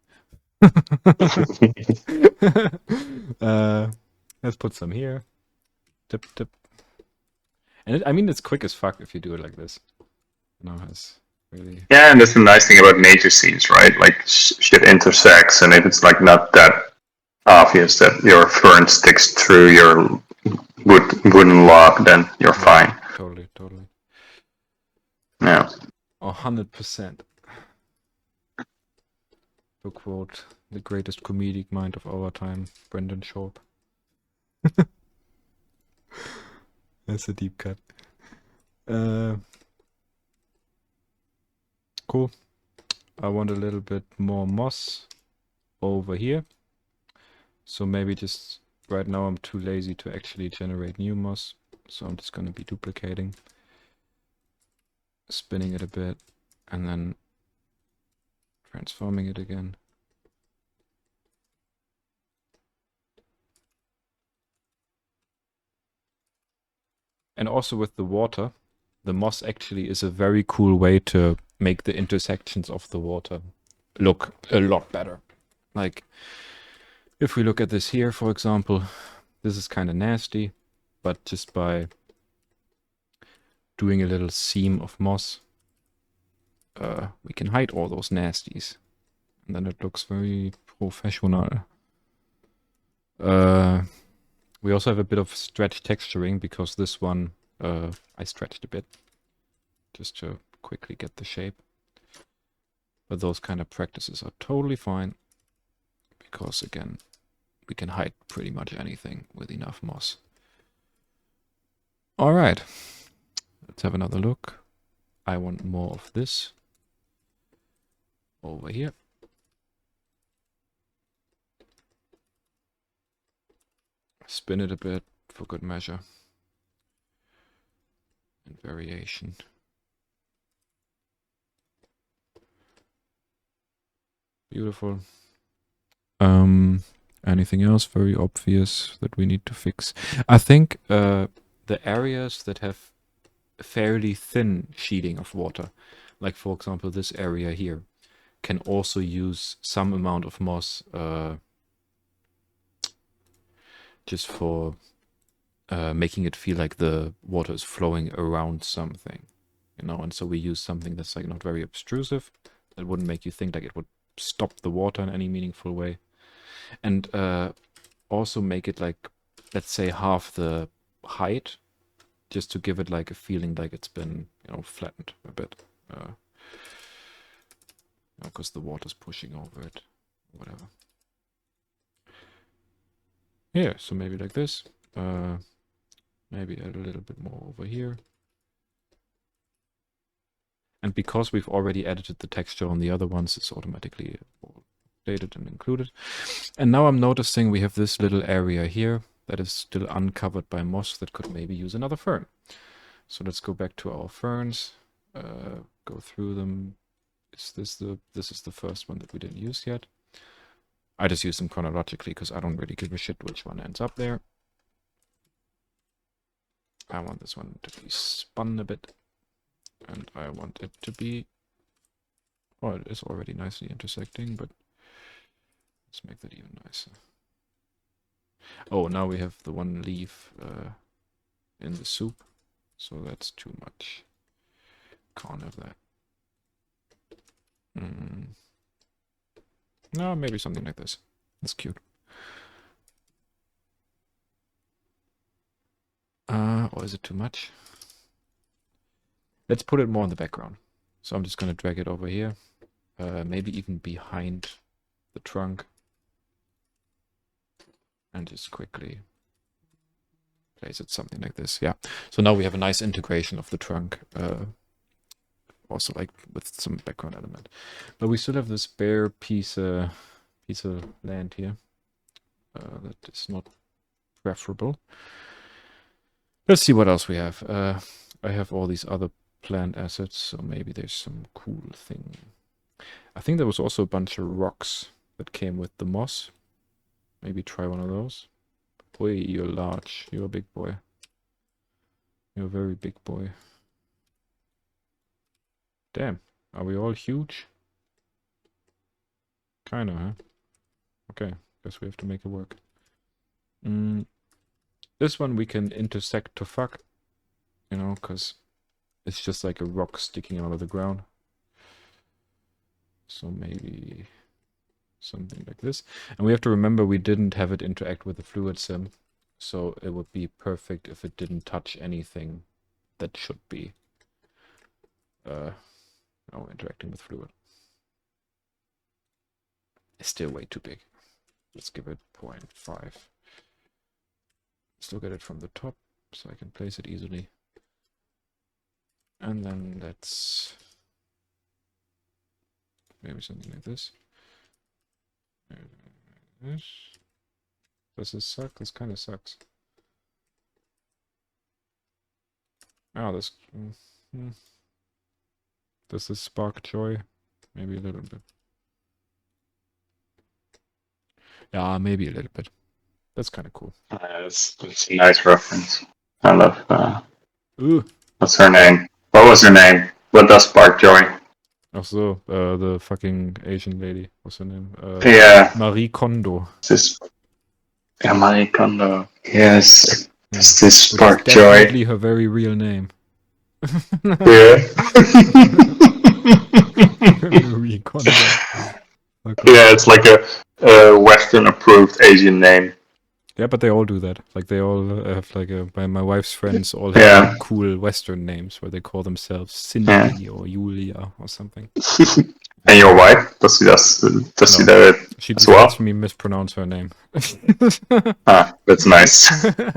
Let's put some here. Tip, tip. And I mean, it's quick as fuck if you do it like this. You know, really. Yeah, and that's the nice thing about nature scenes, right? Like shit intersects, and if it's like not that obvious that your fern sticks through your wooden log, then you're Yeah, fine. totally, totally. Yeah. 100%. To quote the greatest comedic mind of our time, Brendan Sharp. That's a deep cut. Cool. I want a little bit more moss over here. So maybe just right now I'm too lazy to actually generate new moss. So I'm just going to be duplicating, spinning it a bit, and then transforming it again. And also with the water, the moss actually is a very cool way to make the intersections of the water look a lot better. Like, if we look at this here, for example, this is kind of nasty, but just by doing a little seam of moss, we can hide all those nasties. And then it looks very professional. We also have a bit of stretch texturing because this one I stretched a bit just to quickly get the shape. But those kind of practices are totally fine because, again, we can hide pretty much anything with enough moss. All right, let's have another look. I want more of this over here. Spin it a bit for good measure and variation. Beautiful. Anything else very obvious that we need to fix? I think the areas that have fairly thin sheeting of water, like for example this area here, can also use some amount of moss just for making it feel like the water is flowing around something, you know. And so we use something that's like not very obtrusive, that wouldn't make you think like it would stop the water in any meaningful way, and also make it like, let's say, half the height, just to give it like a feeling like it's been, you know, flattened a bit, because the water's pushing over it, whatever. Yeah, so maybe like this. Maybe add a little bit more over here. And because we've already edited the texture on the other ones, it's automatically updated and included. And now I'm noticing we have this little area here that is still uncovered by moss that could maybe use another fern. So let's go back to our ferns, go through them. This is the first one that we didn't use yet. I just use them chronologically because I don't really give a shit which one ends up there. I want this one to be spun a bit. And I want it to be, well, it is already nicely intersecting, but let's make that even nicer. Oh, now we have the one leaf in the soup, so that's too much. Can't have that. No, maybe something like this. That's cute. Or is it too much? Let's put it more in the background. So I'm just going to drag it over here. Maybe even behind the trunk. And just quickly place it something like this. Yeah. So now we have a nice integration of the trunk. Also like with some background element. But we still have this bare piece of land here. That is not preferable. Let's see what else we have. I have all these other plant assets, so maybe there's some cool thing. I think there was also a bunch of rocks that came with the moss. Maybe try one of those. Boy, you're large. You're a big boy. You're a very big boy. Damn, are we all huge? Kinda, huh? Okay, guess we have to make it work. This one we can intersect to fuck, you know, because it's just like a rock sticking out of the ground. So maybe something like this. And we have to remember we didn't have it interact with the fluid sim. So it would be perfect if it didn't touch anything that should be interacting with fluid. It's still way too big. Let's give it 0.5. Let's look at it from the top so I can place it easily. And then let's maybe something like this. Does this suck? This kind of sucks. Oh, this... Does this spark joy? Maybe a little bit. Yeah, maybe a little bit. That's kind of cool. It's a nice reference. I love... Ooh. What's her name? What was her name? What does spark joy? Ach so, the fucking Asian lady. What's her name? Yeah. Marie Kondo. Yeah, Marie Kondo. Yes. Yeah. Does this Which spark is joy? definitely her very real name. Yeah. Marie Kondo. Yeah, it's like a Western-approved Asian name. Yeah, but they all do that. Like they all have like my wife's friends all have Yeah. cool Western names where they call themselves Cindy or Julia or something. And your wife? Does she do that She as just well? lets me mispronounce her name. Ah, that's nice. Yeah,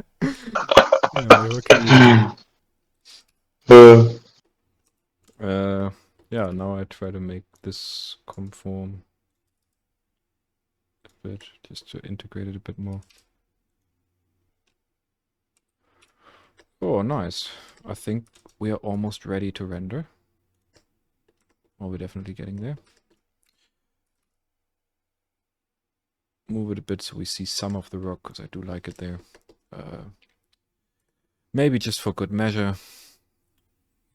what can you do? Yeah, now I try to make this conform a bit, just to integrate it a bit more. Oh, nice. I think we are almost ready to render. Oh, we're definitely getting there. Move it a bit so we see some of the rock, because I do like it there. Maybe just for good measure,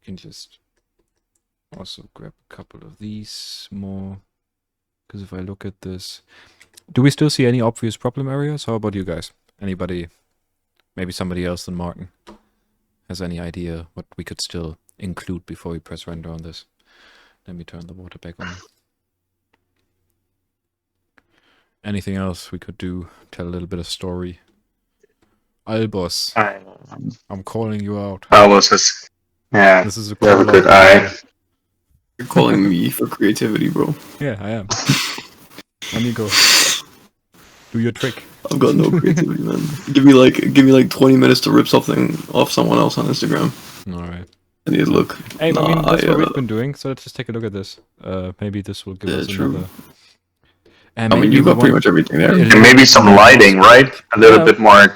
you can just also grab a couple of these more. Because if I look at this... Do we still see any obvious problem areas? How about you guys? Anybody, maybe somebody else than Martin, has any idea what we could still include before we press render on this? Let me turn the water back on. Anything else we could do? Tell a little bit of story. Albos, I'm calling you out. Albos is... Yeah, this is a you have a call good out. eye. You're calling me for creativity, bro. Yeah, I am. Amigo, do your trick. I've got no creativity, man. Give me like 20 minutes to rip something off someone else on Instagram. All right. I need to look. Hey, I mean, that's what we've been doing, so let's just take a look at this. Maybe this will give us another... And I mean, you got pretty much everything there. And maybe some lighting, right? A little bit more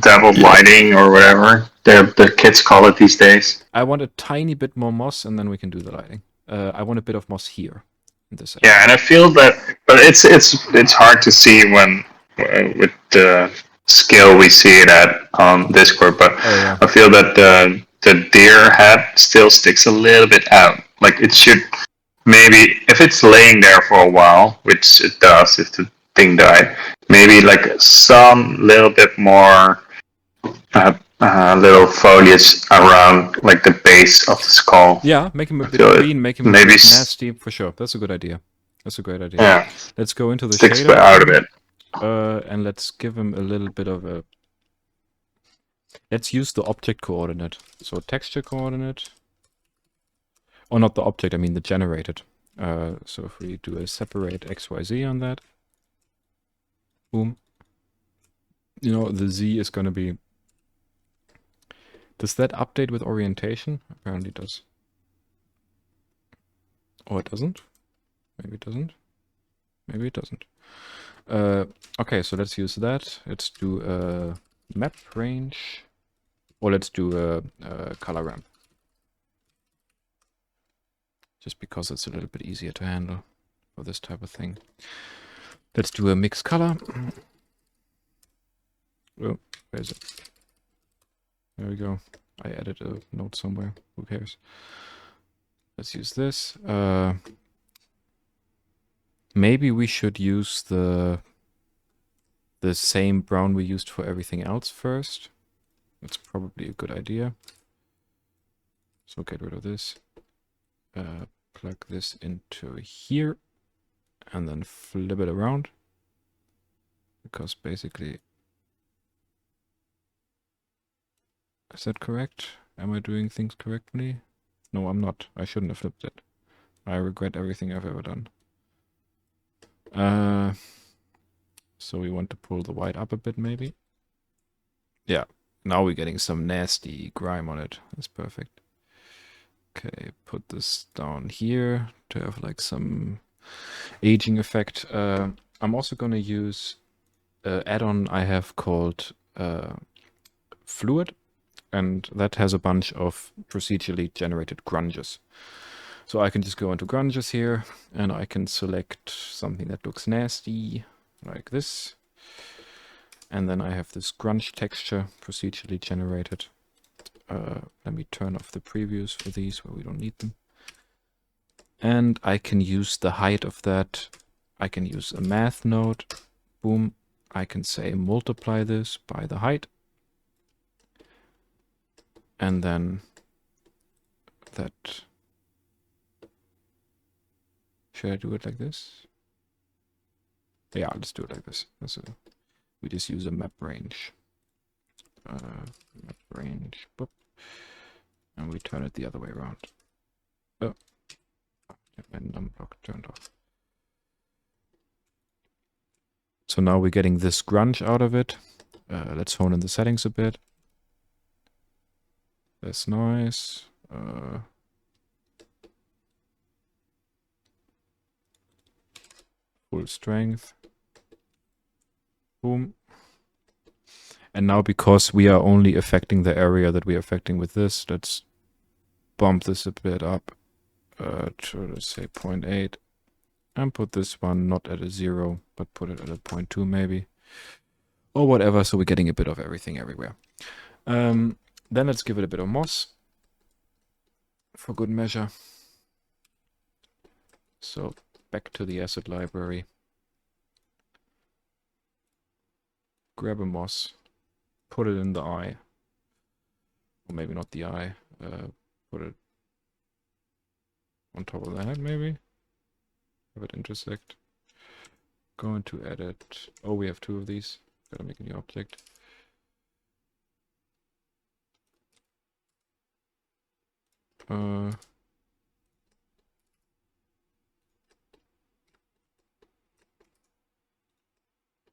deviled lighting or whatever the kids call it these days. I want a tiny bit more moss, and then we can do the lighting. I want a bit of moss here. In this area. Yeah, and I feel that, but it's hard to see when with the scale we see it at on Discord. But I feel that the deer head still sticks a little bit out. Like it should maybe, if it's laying there for a while, which it does if the thing died, maybe like some little bit more little foliage around like the base of the skull. Yeah, make him a bit green, make him maybe nasty for sure. That's a good idea. That's a great idea. Yeah. Let's go into the sticks shader out of it. and let's give him a little bit of a... Let's use the object coordinate. So texture coordinate. Or not the object, I mean the generated. So if we do a separate XYZ on that. Boom. You know, the Z is going to be... Does that update with orientation? Apparently it does. Or it doesn't. Maybe it doesn't. Maybe it doesn't. Okay, so let's use that. Let's do a map range. Or let's do a color ramp. Just because it's a little bit easier to handle for this type of thing. Let's do a mixed color. Oh, where is it? There we go. I added a note somewhere. Who cares? Let's use this. Maybe we should use the same brown we used for everything else first. That's probably a good idea. So get rid of this. plug this into here and then flip it around. Because basically, is that correct? Am I doing things correctly? No, I'm not. I shouldn't have flipped it. I regret everything I've ever done. So we want to pull the white up a bit, maybe. Yeah, now we're getting some nasty grime on it. That's perfect. Okay, put this down here to have like some aging effect. I'm also going to use an add-on I have called Fluid, and that has a bunch of procedurally generated grunges. So I can just go into grunges here, and I can select something that looks nasty, like this. And then I have this grunge texture procedurally generated. Let me turn off the previews for these where we don't need them. And I can use the height of that. I can use a math node. Boom. I can say multiply this by the height. And then that... Should I do it like this? Yeah, let's do it like this. We just use a map range. Map range. Boop. And we turn it the other way around. Oh. My num block turned off. So now we're getting this grunge out of it. Let's hone in the settings a bit. That's nice. Full strength. Boom. And now because we are only affecting the area that we are affecting with this, let's bump this a bit up to, let's say, 0.8. And put this one not at a 0, but put it at a 0.2 maybe. Or whatever, so we're getting a bit of everything everywhere. Then let's give it a bit of moss. For good measure. So back to the asset library. Grab a moss. Put it in the eye. Or maybe not the eye. Put it on top of the head maybe. Have it intersect. Going to edit. Oh, we have 2 of these. Gotta make a new object.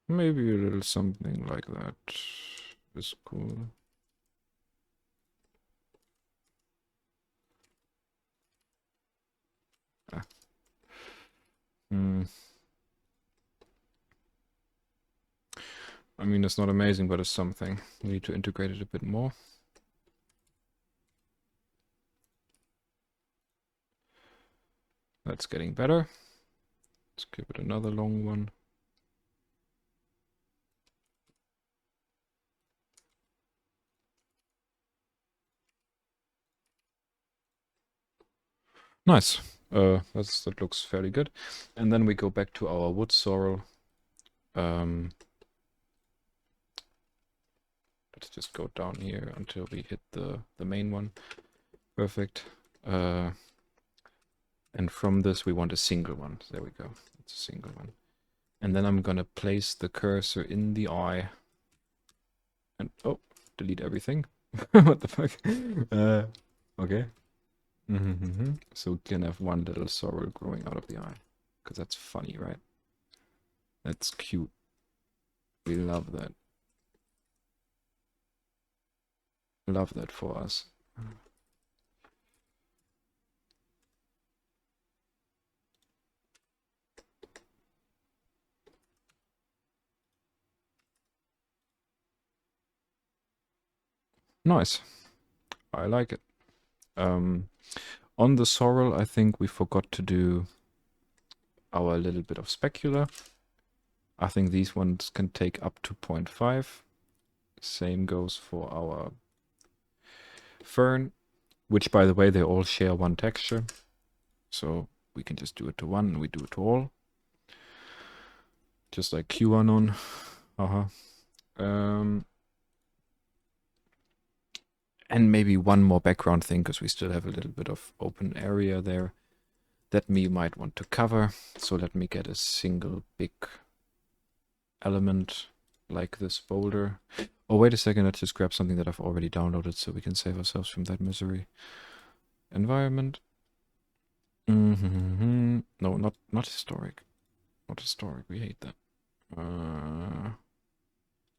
Maybe a little something like that is cool. I mean, it's not amazing, but it's something. We need to integrate it a bit more. That's getting better. Let's give it another long one. Nice. That looks fairly good. And then we go back to our wood sorrel. Let's just go down here until we hit the main one. Perfect. And from this we want a single one. So there we go. It's a single one. And then I'm gonna place the cursor in the eye. And oh, delete everything. What the fuck? Okay. So we can have one little sorrel growing out of the eye. Because that's funny, right? That's cute. We love that. Love that for us. Nice. I like it. On the sorrel, I think we forgot to do our little bit of specular. I think these ones can take up to 0.5. Same goes for our fern, which, by the way, they all share one texture. So we can just do it to one and we do it to all. Just like QAnon. And maybe one more background thing, because we still have a little bit of open area there. that you might want to cover. So let me get a single big element like this boulder. Oh, wait a second, let's just grab something that I've already downloaded so we can save ourselves from that misery. Environment. No, not historic. Not historic, we hate that.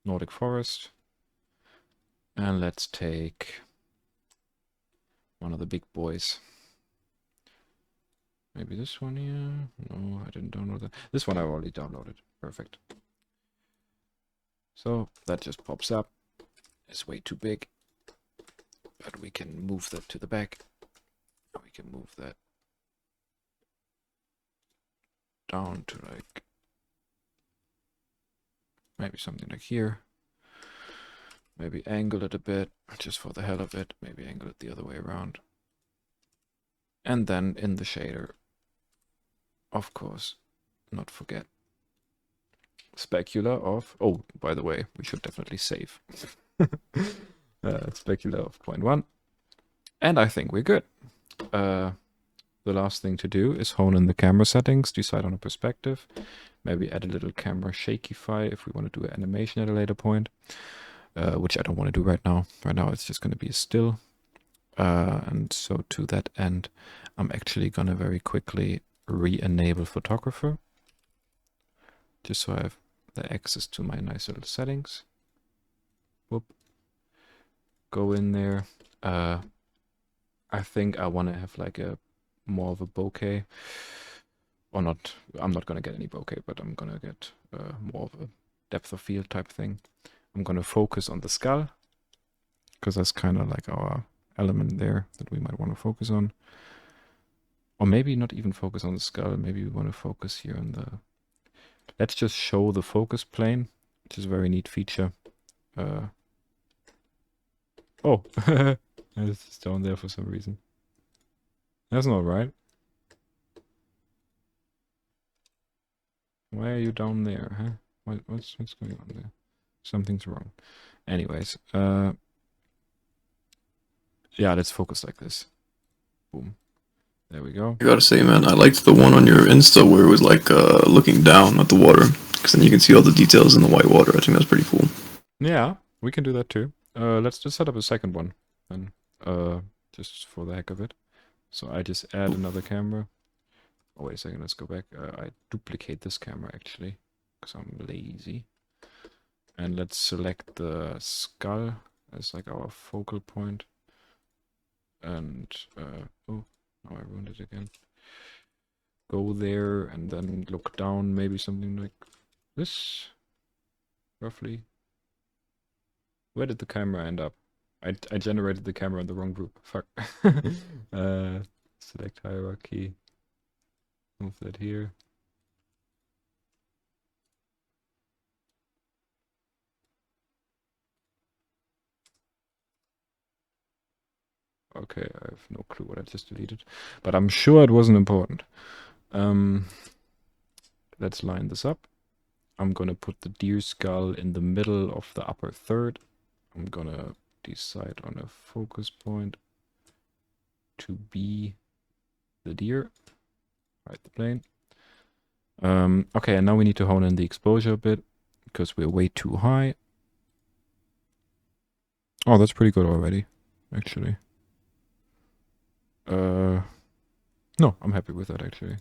Nordic forest. And let's take one of the big boys. Maybe this one here? No, I didn't download that. This one I've already downloaded. Perfect. So that just pops up. It's way too big. But we can move that to the back. We can move that down to like maybe something like here. Maybe angle it a bit, just for the hell of it. Maybe angle it the other way around. And then in the shader, of course, not forget specular of, oh, by the way, we should definitely save. Specular of 0.1. And I think we're good. The last thing to do is hone in the camera settings, decide on a perspective, maybe add a little camera shakify if we want to do an animation at a later point, which I don't want to do right now. Right now it's just going to be still. And so to that end, I'm actually going to very quickly re-enable photographer, just so I have the access to my nice little settings. Whoop. Go in there. I think I want to have like a more of a bokeh, or not. I'm not going to get any bokeh, but I'm going to get more of a depth of field type thing. I'm going to focus on the skull, because that's kind of like our element there that we might want to focus on. Or maybe not even focus on the skull. Maybe we want to focus here on the... Let's just show the focus plane, which is a very neat feature. Oh, it's just down there for some reason. That's not right. Why are you down there, huh? What's going on there? Something's wrong. Anyways, yeah, let's focus like this. Boom. There we go. I gotta say, man, I liked the one on your Insta where it was like looking down at the water, because then you can see all the details in the white water. I think that's pretty cool. Yeah, we can do that too. Let's just set up a second one, then, just for the heck of it. So I just add another camera. Oh, wait a second, let's go back. I duplicate this camera actually, because I'm lazy. And let's select the skull as like our focal point. And, oh, now I ruined it again. Go there and then look down, maybe something like this, roughly. Where did the camera end up? I generated the camera in the wrong group. Fuck. Select hierarchy. Move that here. Okay, I have no clue what I just deleted, but I'm sure it wasn't important. Let's line this up. I'm gonna put the deer skull in the middle of the upper third. I'm gonna decide on a focus point to be the deer. Right, the plane. Okay, and now we need to hone in the exposure a bit, because we're way too high. Oh, that's pretty good already, actually. No, I'm happy with that, actually.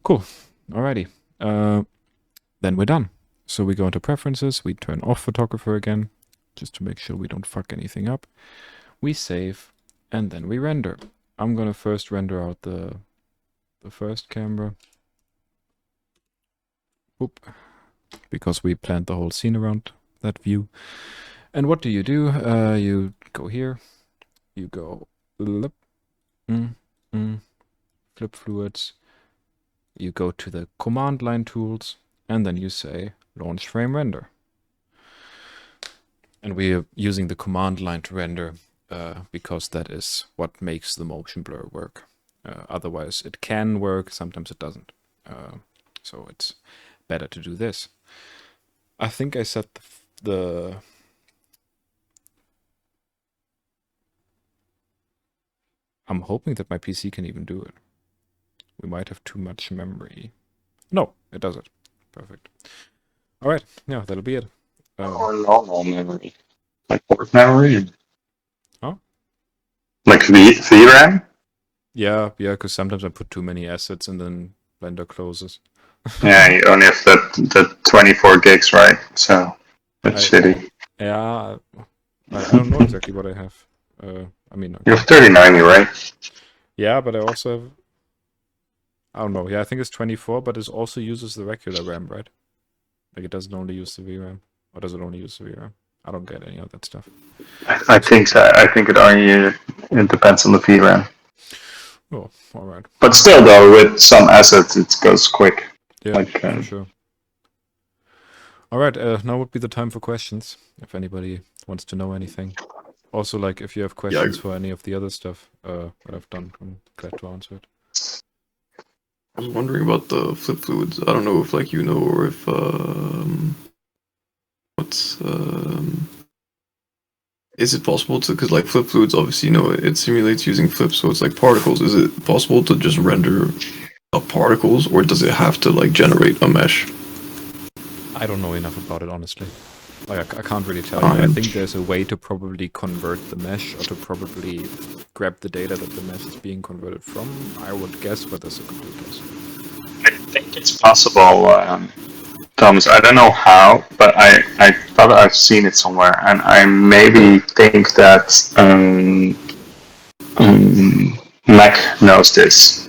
Cool. Alrighty. Then we're done. So we go into preferences, we turn off photographer again, just to make sure we don't fuck anything up. We save, and then we render. I'm gonna first render out the first camera. Whoop. Because we planned the whole scene around that view. And what do? You go here, you go flip fluids, you go to the command line tools, and then you say launch frame render. And we are using the command line to render because that is what makes the motion blur work. Otherwise it can work, sometimes it doesn't. So it's better to do this. I think I set the I'm hoping that my PC can even do it. we might have too much memory. No, it does it. Perfect. All right, yeah, that'll be it. Or normal memory, like port memory. Huh? Like VRAM. Yeah, because sometimes I put too many assets and then Blender closes. Yeah, you only have the 24 gigs, right? So that's shitty. Yeah, I don't know exactly what I have. I mean, You have 3090, right? yeah, but I also have. I don't know. Yeah, I think it's 24, but it also uses the regular RAM, right? Like it doesn't only use the VRAM, or does it only use the VRAM? I don't get any of that stuff. I think so. I think it only depends on the VRAM. Oh, all right. But still, though, with some assets, it goes quick. Yeah, for sure. All right, now would be the time for questions. If anybody wants to know anything. Also, like, if you have questions for any of the other stuff that I've done, I'm glad to answer it. I was wondering about the flip fluids. I don't know if, like, you know, or if, is it possible to, because, like, flip fluids, obviously, you know, it simulates using flips, so it's like particles. Is it possible to just render particles, or does it have to, like, generate a mesh? I don't know enough about it, honestly. Like, I can't really tell you. I think there's a way to probably convert the mesh, or to probably grab the data that the mesh is being converted from, I would guess, but that's a complete guess. I think it's possible, Thomas. I don't know how, but I thought I've seen it somewhere, and I maybe think that Mac knows this,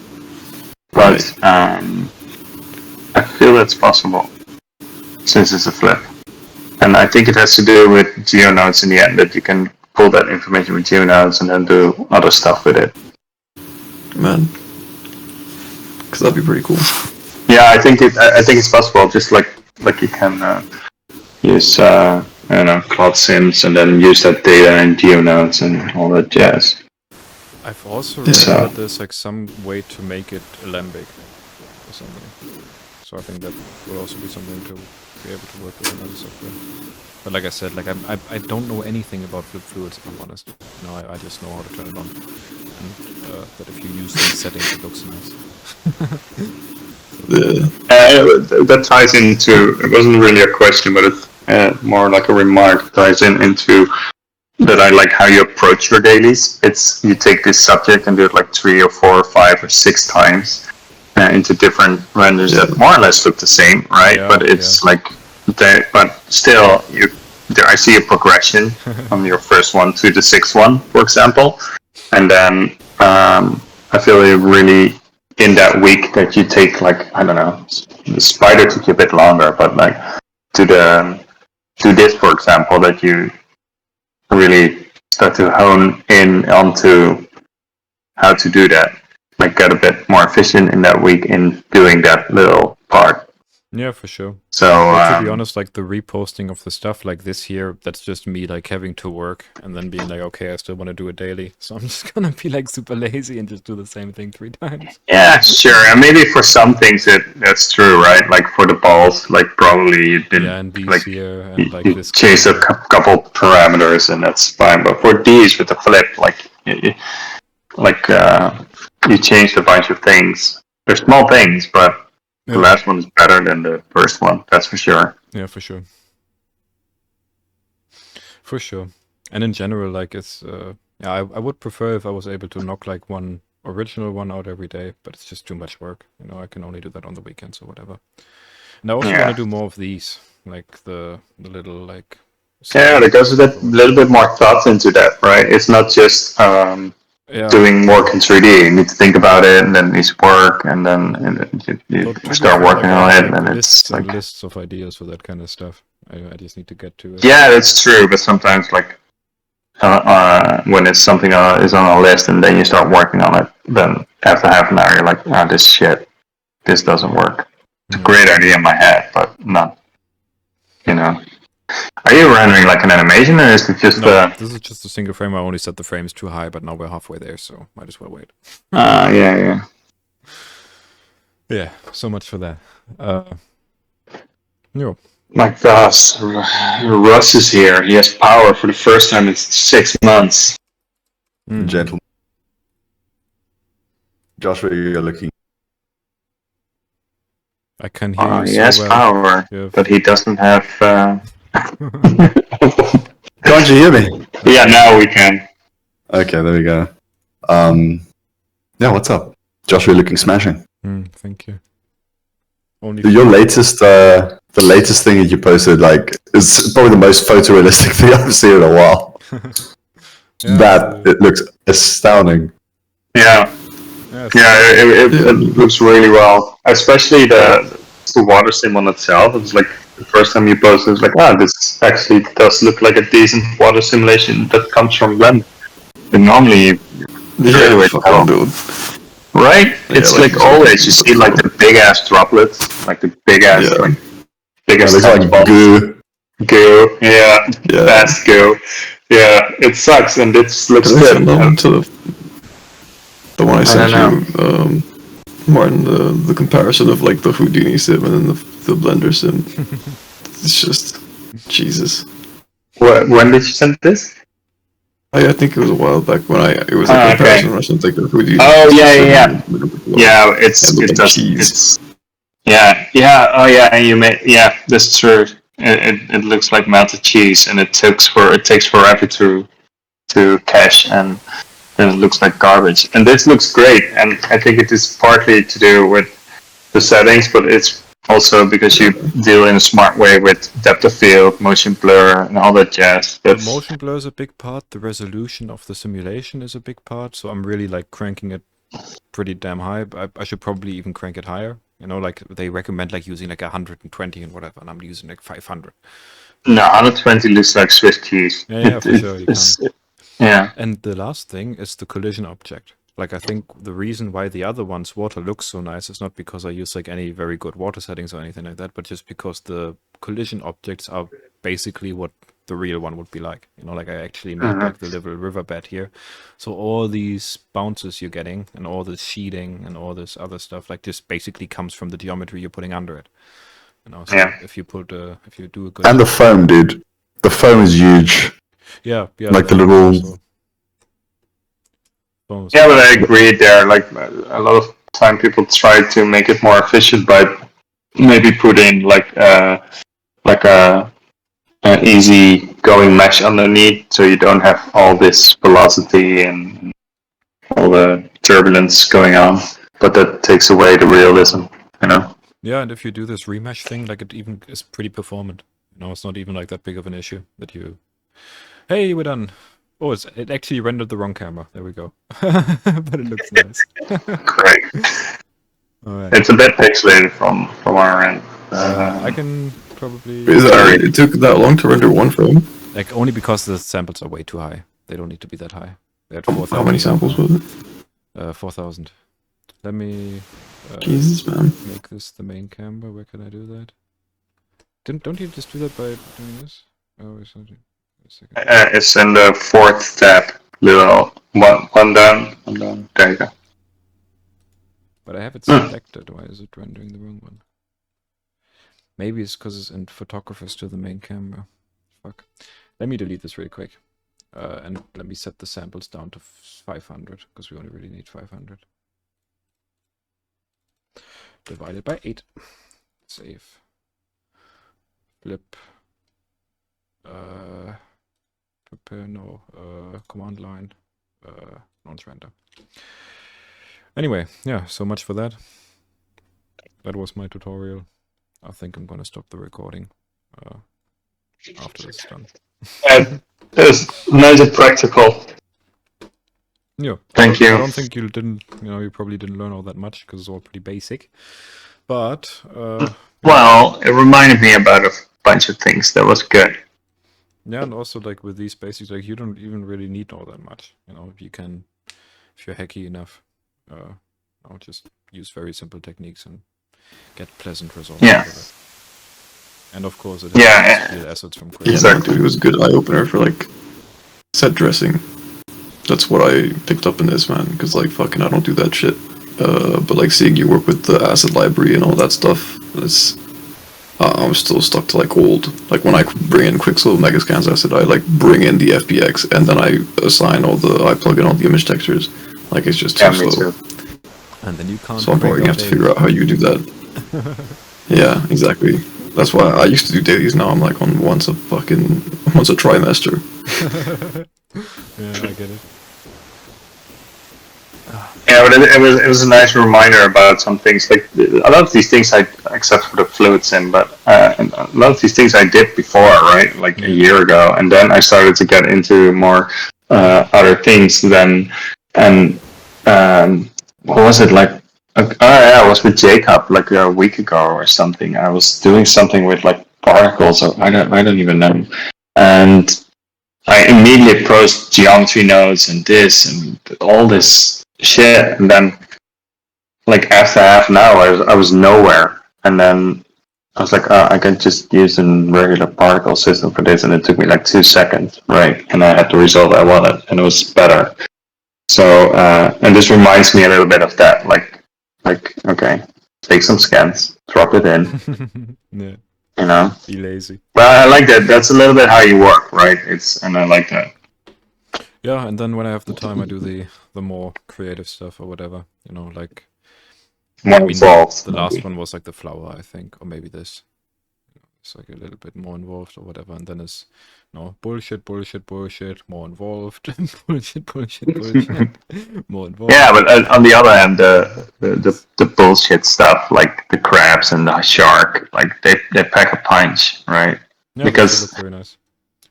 but I feel it's possible since it's a flip. And I think it has to do with GeoNodes in the end, that you can pull that information with GeoNodes and then do other stuff with it. Man, because that'd be pretty cool. Yeah, I think it's possible. Just like you can use I don't know, Cloud Sims and then use that data in GeoNodes and all that jazz. I've also read that there's like some way to make it alembic or something. So I think that will also be something to be able to work with another software. But like I said, like I don't know anything about flip fluids, if I'm honest. No, I just know how to turn it on. And that if you use these settings, it looks nice. That ties into, it wasn't really a question, but it's more like a remark, ties into that I like how you approach your dailies. It's, you take this subject and do it like 3 or 4 or 5 or 6 times into different renders that more or less look the same, right? Yeah, but it's like, but still, I see a progression from your first one to the 6th one, for example. And then I feel really in that week that you take, like, I don't know, the spider took you a bit longer, but like to this, for example, that you really start to hone in onto how to do that, like get a bit more efficient in that week in doing that little part. Yeah, for sure. So to be honest, like the reposting of the stuff like this here, that's just me like having to work and then being like, okay, I still want to do it daily, so I'm just gonna be like super lazy and just do the same thing 3 times. Yeah, sure. And maybe for some things that's true, right? Like for the balls, like probably you did, and these like, here and like you this chase a couple parameters and that's fine. But for these with the flip, like you changed a bunch of things. They're small things, but the last one is better than the first one. That's for sure. Yeah, for sure. For sure. And in general, like it's I would prefer if I was able to knock like one original one out every day, but it's just too much work. You know, I can only do that on the weekends or whatever. And I also want to do more of these, like the little like. Yeah, there goes a little bit more thought into that, right? It's not just doing work in 3D. You need to think about it, and then it needs to work, and then you start working on it, and it's like lists of ideas for that kind of stuff. I just need to get to it. Yeah, that's true. But sometimes, like when it's something is on a list, and then you start working on it, then after half an hour, you're like, "Oh, this doesn't work." It's a great idea in my head, but not, you know. Are you rendering like an animation, or is it just no, this is just a single frame. I only set the frames too high, but now we're halfway there, so might as well wait. Yeah. Yeah, so much for that. No. My gosh, Russ is here. He has power for the first time in 6 months. Gentlemen. Joshua, you're looking I can hear you He so has well. power, but he doesn't have. Can't you hear me? Yeah, now we can. Okay, there we go. Yeah, what's up? Josh, you're looking smashing. Thank you. Only Your latest, the latest thing that you posted, like, is probably the most photorealistic thing I've seen in a while. It looks astounding. Yeah, it looks really well. Especially the water sim on itself. It's like the first time you post, it's like, this actually does look like a decent water simulation that comes from Blend. And normally, build. Right? It's like always you see like the big ass droplets, like the big ass biggest like goo. Goo, fast goo. Yeah, it sucks and it looks good. The one I sent you, Martin, the comparison of like the Houdini sim and then the Blender sim. It's just Jesus. When did you send this? I think it was a while back when it was a comparison or something. Like Houdini. Oh yeah, it's and you made that's true. It looks like melted cheese and it takes forever to cache and then it looks like garbage. And this looks great and I think it is partly to do with the settings, but it's also because you deal in a smart way with depth of field, motion blur, and all that jazz. The motion blur is a big part. The resolution of the simulation is a big part. So I'm really like cranking it pretty damn high. I should probably even crank it higher. You know, like they recommend like using like 120 and whatever, and I'm using like 500. No, 120 looks like Swiss cheese. Yeah, for sure. You can. Yeah. And the last thing is the collision object. Like, I think the reason why the other one's water looks so nice is not because I use like any very good water settings or anything like that, but just because the collision objects are basically what the real one would be like. You know, like I actually made like the little riverbed here. So all these bounces you're getting and all this sheeting and all this other stuff, like this basically comes from the geometry you're putting under it. You know, so if you do a good and the foam, dude. The foam is huge. Yeah. Like the little. Yeah, but I agree there. Like a lot of time, people try to make it more efficient by maybe putting like a easy going mesh underneath, so you don't have all this velocity and all the turbulence going on. But that takes away the realism, you know. Yeah, and if you do this remesh thing, like it even is pretty performant. You know, it's not even like that big of an issue that you. Hey, we're done. Oh, it actually rendered the wrong camera. There we go. But it looks nice. Great. Right. It's a bit pixelated from our end. I can probably... It took that long to render one frame? Like, only because the samples are way too high. They don't need to be that high. They had 4,000. How many samples was it? 4,000. Let me... Jesus, man. Make this the main camera. Where can I do that? Don't you just do that by doing this? Oh, it's not... It's in the fourth tab. Little one down. There you go. But I have it selected. Why is it rendering the wrong one? Maybe it's because it's in photographers to the main camera. Fuck. Let me delete this really quick. And let me set the samples down to 500 because we only really need 500. Divided by 8. Save. Flip. Prepare, no, command line, launch render. Anyway, yeah, so much for that. That was my tutorial. I think I'm gonna stop the recording after this is done. It's nice and practical. Yeah. Thank you. I don't think you probably didn't learn all that much because it's all pretty basic. But well, it reminded me about a bunch of things. That was good. Yeah, and also like with these basics, like you don't even really need all that much. You know, if you're hacky enough, I'll just use very simple techniques and get pleasant results. Yeah. And of course, it has real assets from Quick. Exactly, it was a good eye opener for like set dressing. That's what I picked up in this, man. Because like fucking, I don't do that shit. But like seeing you work with the asset library and all that stuff, I'm still stuck to like old. Like when I bring in Quixel Megascans asset, I like bring in the FBX and then I plug in all the image textures. Like it's just too slow. And then you can't. So I'm probably gonna have to figure out how you do that. Yeah, exactly. That's why I used to do dailies. Now I'm like on once a trimester. Yeah, I get it. Yeah, but it was a nice reminder about some things. Like a lot of these things, I except for the fluid sim, but a lot of these things I did before, right? Like a year ago, and then I started to get into more other things. Then and what was it like? Yeah, I was with Jacob like a week ago or something. I was doing something with like particles. Or I don't even know, and I immediately approached geometry nodes and this and all this shit, and then like after half an hour, I was nowhere, and then I was like, I can just use a regular particle system for this, and it took me like 2 seconds, right? And I had the result I wanted, and it was better. So, and this reminds me a little bit of that, like okay, take some scans, drop it in, Yeah, you know. be lazy. But I like that. That's a little bit how you work, right? And I like that. Yeah, and then when I have the time, I do the more creative stuff or whatever. You know, like More I mean, involved. the last one was like the flower, I think, or maybe this. It's like a little bit more involved or whatever, and then it's no bullshit, bullshit, bullshit, more involved, bullshit, bullshit, bullshit, more involved. Yeah, but on the other hand, the bullshit stuff like the crabs and the shark, like they pack a punch, right? Yeah, Because that's very nice.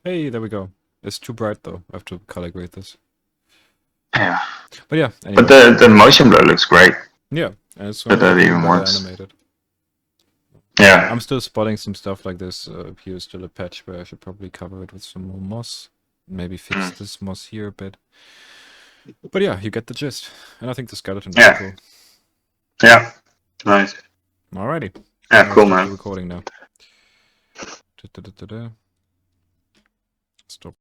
Hey, there we go. It's too bright though. I have to color grade this. yeah, But yeah, anyway. but the motion blur looks great. Yeah, and it's But that even better works. animated. Yeah, I'm still spotting some stuff like this. Here's still a patch where I should probably cover it with some more moss. Maybe fix this moss here a bit. But yeah, you get the gist. And I think the skeleton is cool. Yeah, nice. Alrighty. Yeah, cool, man. Recording now. Stop.